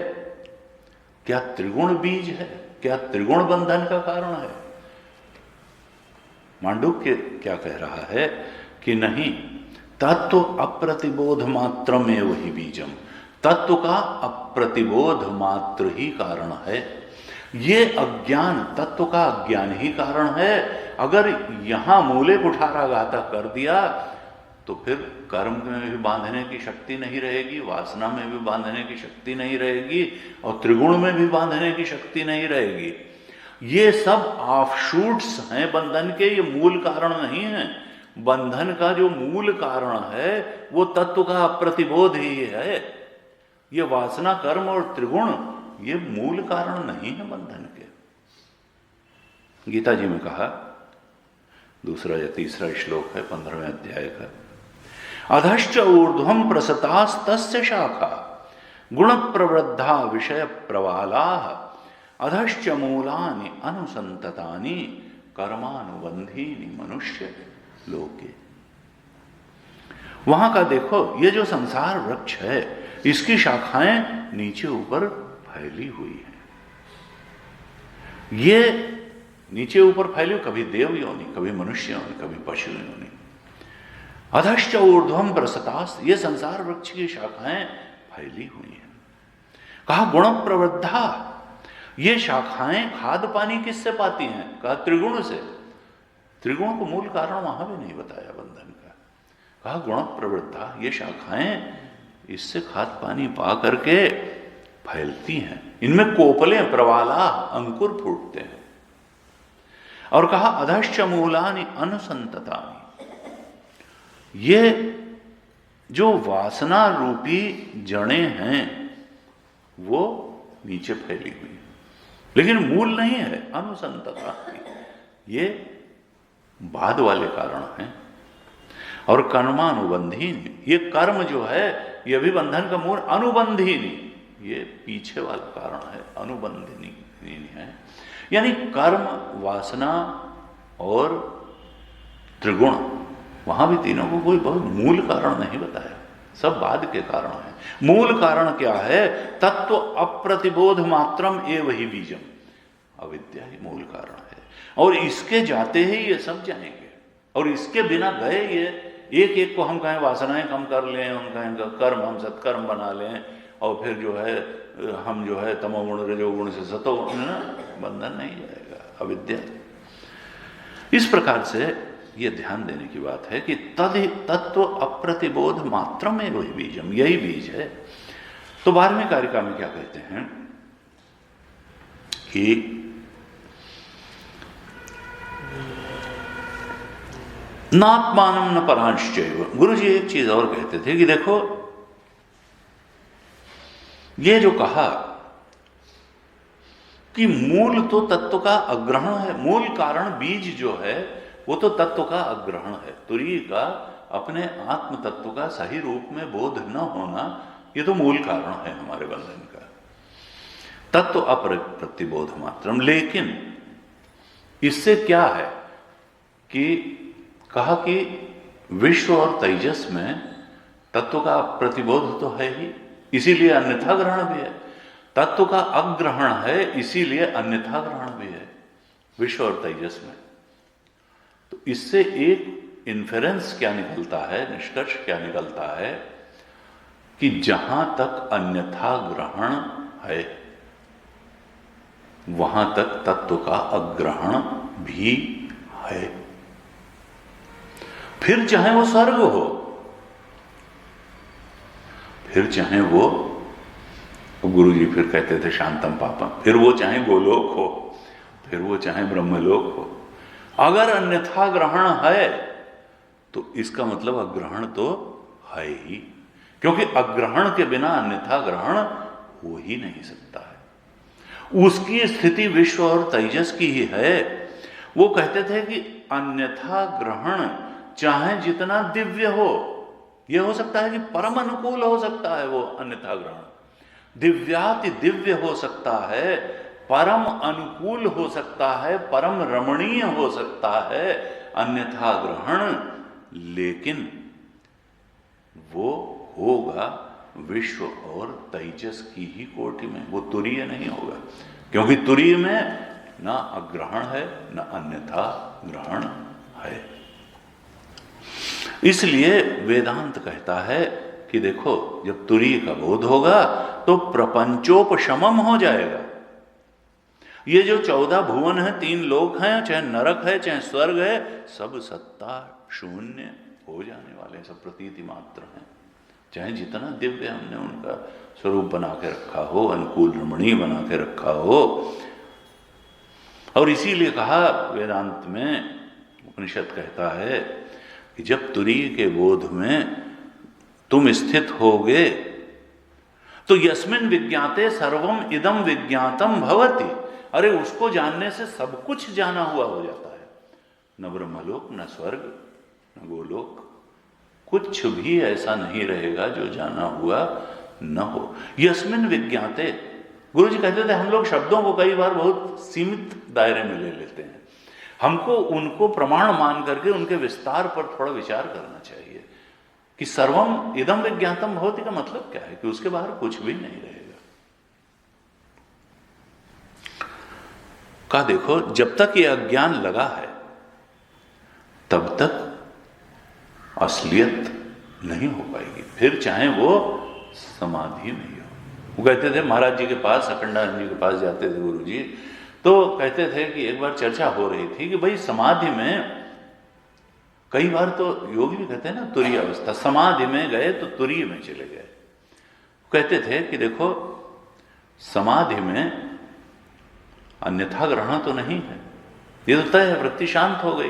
क्या त्रिगुण बीज है? क्या त्रिगुण बंधन का कारण है? मांडुक्य क्या कह रहा है कि नहीं, तत्व अप्रतिबोध मात्रमेव ही बीजम, तत्व का अप्रतिबोध मात्र ही कारण है। ये अज्ञान, तत्व का अज्ञान ही कारण है। अगर यहां मूले कुठारा गाता कर दिया तो फिर कर्म में भी बांधने की शक्ति नहीं रहेगी, वासना में भी बांधने की शक्ति नहीं रहेगी, और त्रिगुण में भी बांधने की शक्ति नहीं रहेगी। ये सब ऑफशूट्स हैं बंधन के, ये मूल कारण नहीं है। बंधन का जो मूल कारण है वो तत्व का अप्रतिबोध ही है। ये वासना, कर्म और त्रिगुण ये मूल कारण नहीं है बंधन के। गीता जी में कहा, दूसरा या तीसरा श्लोक है 15वें अध्याय का, अधश्च ऊर्ध्वं प्रसतास्तस्य शाखा गुण प्रवृद्धा विषय प्रवालाः अधश्च मूलानि अनुसंततानि कर्मानुबंधीनि मनुष्य लोके। वहां का देखो, ये जो संसार वृक्ष है, इसकी शाखाएं नीचे ऊपर फैली हुई है। ये नीचे ऊपर फैली, कभी देव योनि, कभी मनुष्य योनि, कभी पशु योनि। अधश्च ऊर्ध्वं प्रसतास, ये संसार वृक्ष की शाखाएं फैली हुई हैं। कहा गुण प्रवृद्धा, ये शाखाएं खाद पानी किससे पाती हैं? कहा त्रिगुण से। त्रिगुण को मूल कारण वहां भी नहीं बताया बंधन का। कहा गुण प्रवृद्धा, ये शाखाएं इससे खाद पानी पा करके फैलती हैं, इनमें कोपलें, प्रवाला, अंकुर फूटते हैं। और कहा अधश्च मूलानि अनुसंततानि, ये जो वासना रूपी जड़ें हैं वो नीचे फैली हुई है, लेकिन मूल नहीं है। अनुसंतता, ये बाद वाले कारण हैं। और कर्मानुबंधीनि, ये कर्म जो है ये भी बंधन का मूल। अनुबंधीनि, ये पीछे वाला कारण है, अनुबंधनी है। यानी कर्म, वासना और त्रिगुण, वहां भी तीनों को कोई बहुत मूल कारण नहीं बताया। सब बाद के कारण है। मूल कारण क्या है? तत्व अप्रतिबोध मात्रम एव ही बीजम, अविद्या ही मूल कारण है। और इसके जाते ही ये सब जाएंगे, और इसके बिना गए ये एक एक को हम कहें वासनाएं कम कर लें, हम कहें कर्म हम सत्कर्म बना लें, और फिर जो है हम जो है तमोगुण रजोगुण से सतोगुण, बंधन नहीं जाएगा, अविद्या। इस प्रकार से ये ध्यान देने की बात है कि तत्व अप्रतिबोध मात्र में वही बीजम, यही बीज है। तो 12वीं कारिका में क्या कहते हैं कि नात्मानम न परांश्चैव। गुरु जी एक चीज और कहते थे कि देखो, ये जो कहा कि मूल तो तत्व का अग्रहण है, मूल कारण बीज जो है वो तो तत्व का अग्रहण है। तुरीय का अपने आत्म तत्व का सही रूप में बोध न होना, ये तो मूल कारण है हमारे बंधन का। तत्व अप्रतिबोध मात्रम। लेकिन इससे क्या है कि कहा कि विश्व और तेजस में तत्व का प्रतिबोध तो है ही, इसीलिए अन्यथा ग्रहण भी है। तत्व का अग्रहण है, इसीलिए अन्यथा ग्रहण भी है विश्व और तेजस में। तो इससे एक इन्फेरेंस क्या निकलता है, निष्कर्ष क्या निकलता है कि जहां तक अन्यथा ग्रहण है वहां तक तत्व का अग्रहण भी है। फिर चाहे वो स्वर्ग हो, फिर चाहे वो, गुरु जी फिर कहते थे शांतम पापम, फिर वो चाहे गोलोक हो, फिर वो चाहे ब्रह्मलोक हो, अगर अन्यथा ग्रहण है तो इसका मतलब अग्रहण तो है ही, क्योंकि अग्रहण के बिना अन्यथा ग्रहण हो ही नहीं सकता है। उसकी स्थिति विश्व और तेजस की ही है। वो कहते थे कि अन्यथा ग्रहण चाहे जितना दिव्य हो, यह हो सकता है कि परम अनुकूल हो सकता है वो अन्यथा ग्रहण, दिव्याति दिव्य हो सकता है, परम अनुकूल हो सकता है, परम रमणीय हो सकता है अन्यथा ग्रहण, लेकिन वो होगा विश्व और तेजस की ही कोटि में, वो तुरीय नहीं होगा, क्योंकि तुरीय में ना अग्रहण है ना अन्यथा ग्रहण है। इसलिए वेदांत कहता है कि देखो, जब तुरीय का बोध होगा तो प्रपंचोपशमम हो जाएगा। ये जो 14 भुवन है, 3 लोक हैं, चाहे नरक है चाहे स्वर्ग है, सब सत्ता शून्य हो जाने वाले, सब प्रतीति मात्र हैं। चाहे जितना दिव्य हमने उनका स्वरूप बना के रखा हो, अनुकूल रमणीय बना के रखा हो। और इसीलिए कहा वेदांत में, उपनिषद कहता है कि जब तुरीय के बोध में तुम स्थित होगे तो यस्मिन् विज्ञाते सर्वम इदम विज्ञातम भवति। अरे उसको जानने से सब कुछ जाना हुआ हो जाता है। न ब्रह्मलोक, न स्वर्ग, न गोलोक, कुछ भी ऐसा नहीं रहेगा जो जाना हुआ न हो। यस्मिन् विज्ञाते, गुरु जी कहते थे हम लोग शब्दों को कई बार बहुत सीमित दायरे में ले लेते हैं। हमको उनको प्रमाण मान करके उनके विस्तार पर थोड़ा विचार करना चाहिए कि सर्वम इदम विज्ञातम भवति का मतलब क्या है, कि उसके बाहर कुछ भी नहीं रहेगा। का देखो, जब तक ये अज्ञान लगा है तब तक असलियत नहीं हो पाएगी, फिर चाहे वो समाधि में ही हो। वो कहते थे महाराज जी के पास, अखंडानंद जी के पास जाते थे गुरु जी, तो कहते थे कि एक बार चर्चा हो रही थी कि भाई समाधि में, कई बार तो योगी भी कहते हैं ना तुरीय अवस्था, समाधि में गए तो तुरीय में चले गए। कहते थे कि देखो, समाधि में अन्यथा ग्रहण तो नहीं है, ये तो तय है, वृत्ति शांत हो गई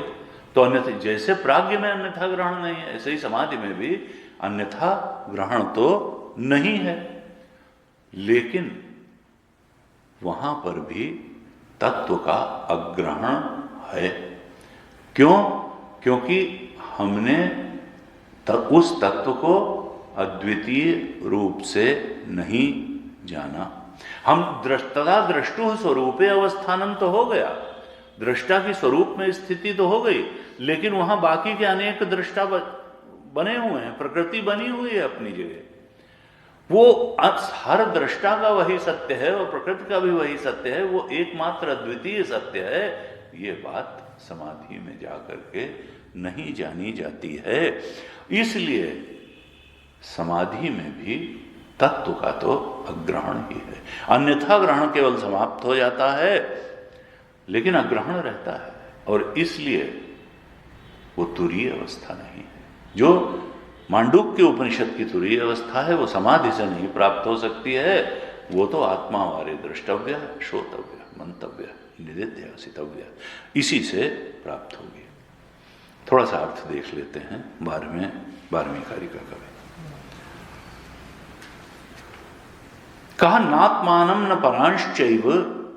तो अन्यथा, जैसे प्राज्ञ में अन्यथा ग्रहण नहीं है, ऐसे ही समाधि में भी अन्यथा ग्रहण तो नहीं है। लेकिन वहां पर भी तत्व का अग्रहण है। क्यों? क्योंकि हमने उस तत्व को अद्वितीय रूप से नहीं जाना। हम दृष्टता दृष्टु स्वरूपे अवस्थानम तो हो गया, दृष्टा की स्वरूप में स्थिति तो हो गई, लेकिन वहां बाकी के अनेक दृष्टा बने हुए हैं, प्रकृति बनी हुई है अपनी जगह। वो हर दृष्टा का वही सत्य है और प्रकृति का भी वही सत्य है, वो एकमात्र अद्वितीय सत्य है। ये बात समाधि में जाकर के नहीं जानी जाती है। इसलिए समाधि में भी तत्व का तो अग्रहण ही है, अन्यथा ग्रहण केवल समाप्त हो जाता है, लेकिन अग्रहण रहता है। और इसलिए वो तुरीय अवस्था नहीं है। जो मांडूक्य उपनिषद की तुरीय अवस्था है वो समाधि से नहीं प्राप्त हो सकती है। वो तो आत्मा हमारे द्रष्टव्य, श्रोतव्य, मंतव्य, निदिध्यासितव्य, इसी से प्राप्त होगी। थोड़ा सा अर्थ देख लेते हैं 12वीं कारिका का। कहा नात्मानं न परांश्चैव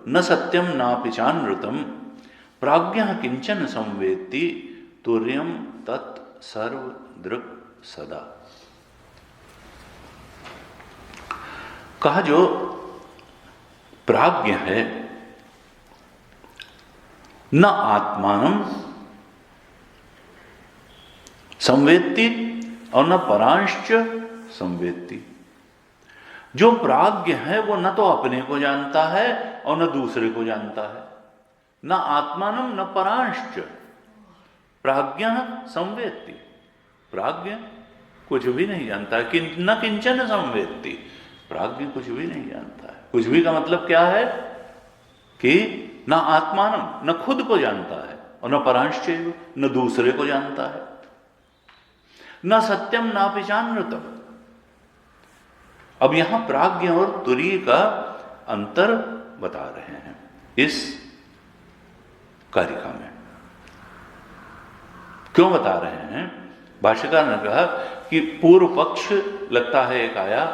न सत्यम नापि चानृतम प्राज्ञः किंचन संवेत्ति तुर्यम तत् सर्व दृक् सदा। कहा जो प्राज्ञ है न आत्मानं संवेत्ति और न परांश्च संवेत्ति। जो प्राज्ञ है वो न तो अपने को जानता है और न दूसरे को जानता है। न आत्मानं न परांश्च, प्राज्ञः संवेत्ति। प्राज्ञ कुछ भी नहीं जानता है, न किंचन संवेत्ति, प्राज्ञ कुछ भी नहीं जानता है। कुछ भी का मतलब क्या है कि न आत्मानं, न खुद को जानता है, और न परांश्चैव, न दूसरे को जानता है। न सत्यम नापि चानृतम। अब यहां प्राज्ञ और तुरीय का अंतर बता रहे हैं इस कारिका में। क्यों बता रहे हैं? भाष्यकार ने कहा कि पूर्व पक्ष लगता है एक आया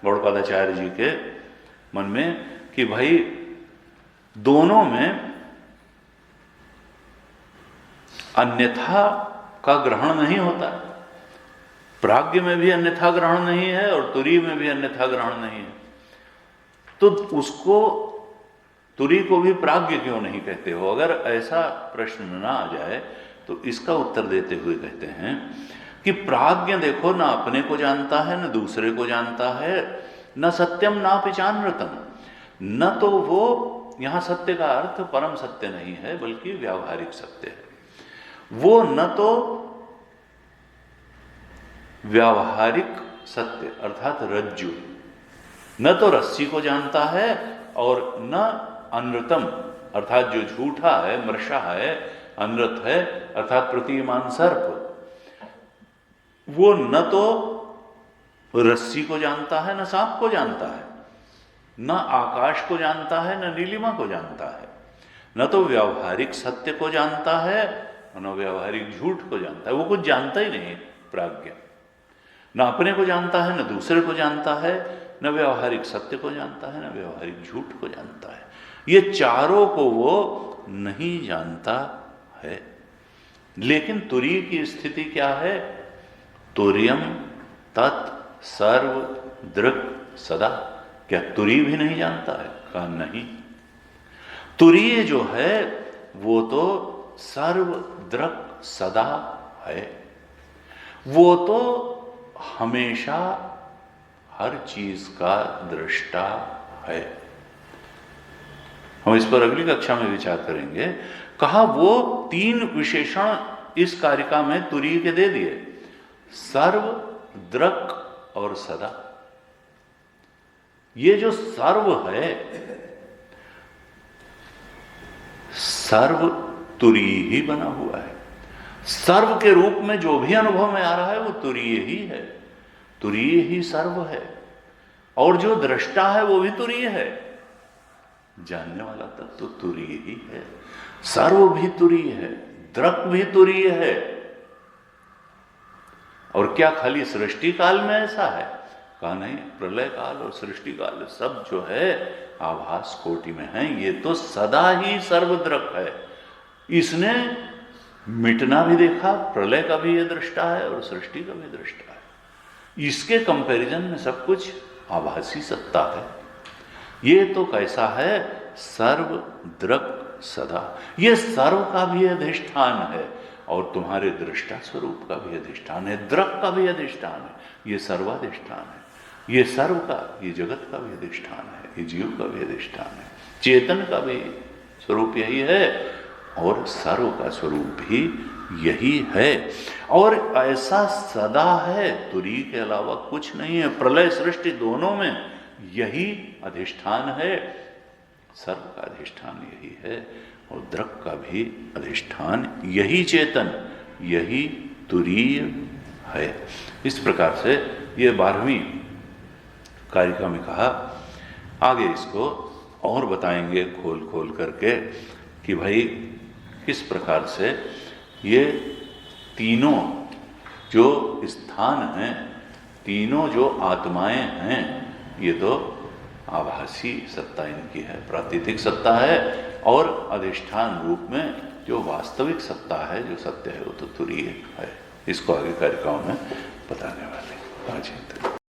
गौड़पादाचार्य जी के मन में कि भाई दोनों में अन्यथा का ग्रहण नहीं होता। प्राज्ञ में भी अन्यथा ग्रहण नहीं है और तुरीय में भी अन्यथा ग्रहण नहीं है। तो उसको तुरीय को भी प्राज्ञ क्यों नहीं कहते हो? अगर ऐसा प्रश्न ना आ जाए तो इसका उत्तर देते हुए कहते हैं कि प्राज्ञ देखो ना अपने को जानता है, न दूसरे को जानता है, न सत्यम नापि चानृतम। न तो वो, यहां सत्य का अर्थ परम सत्य नहीं है बल्कि व्यावहारिक सत्य है। वो न तो व्यावहारिक सत्य अर्थात रज्जु, न तो रस्सी को जानता है और न अनृतम अर्थात जो झूठा है, मृषा है, अनृत है अर्थात प्रतीयमान सर्प, वो न तो रस्सी को जानता है, न सांप को जानता है, न आकाश को जानता है, न नीलिमा को जानता है, न तो व्यावहारिक सत्य को जानता है, न व्यावहारिक झूठ को जानता है। वो कुछ जानता ही नहीं प्राज्ञ। न अपने को जानता है, न दूसरे को जानता है, न व्यावहारिक सत्य को जानता है, न व्यावहारिक झूठ को जानता है। ये चारों को वो नहीं जानता है। लेकिन तुरीय की स्थिति क्या है? तुर्यम तत् सर्व दृक् सदा। क्या तुरीय भी नहीं जानता है? कहा नहीं। तुरीय जो है वो तो सर्व दृक् सदा है। वो तो हमेशा हर चीज का दृष्टा है। हम इस पर अगली कक्षा में विचार करेंगे। कहा वो 3 विशेषण इस कारिका में तुरीय के दे दिए, सर्व, दृक् और सदा। ये जो सर्व है, सर्व तुरीय ही बना हुआ है। सर्व के रूप में जो भी अनुभव में आ रहा है वो तुरीय ही है। तुरीय ही सर्व है। और जो दृष्टा है वो भी तुरीय है। जानने वाला तत्व तो तुरीय ही है। सर्व भी तुरीय है, दृक् भी तुरीय है। और क्या खाली सृष्टि काल में ऐसा है? कहा नहीं, प्रलय काल और सृष्टि काल सब जो है आभास कोटि में है। ये तो सदा ही सर्वदृक् है। इसने मिटना भी देखा, प्रलय का भी ये दृष्टा है और सृष्टि का भी दृष्टा है। इसके कंपैरिजन में सब कुछ आभासी सत्ता है। ये तो कैसा है? सर्व दृक् सदा। ये सर्व का भी अधिष्ठान है और तुम्हारे दृष्टा स्वरूप का भी अधिष्ठान है, दृक् का भी अधिष्ठान है, ये सर्वाधिष्ठान है, ये सर्व का, ये जगत का भी अधिष्ठान है, ये जीव का भी अधिष्ठान है, चेतन का भी स्वरूप यही है और सर्व का स्वरूप भी यही है। और ऐसा सदा है, तुरीय के अलावा कुछ नहीं है। प्रलय सृष्टि दोनों में यही अधिष्ठान है, सर्व का अधिष्ठान यही है और दृक् का भी अधिष्ठान यही चेतन, यही तुरीय है। इस प्रकार से ये 12वीं कारिका में कहा। आगे इसको और बताएंगे खोल खोल करके कि भाई किस प्रकार से ये तीनों जो स्थान हैं, तीनों जो आत्माएं हैं, ये तो आभासी सत्ता इनकी है, प्रातीतिक सत्ता है, और अधिष्ठान रूप में जो वास्तविक सत्ता है, जो सत्य है, वो तो तुरीय है। इसको आगे कारिकाओं में बताने वाले। आज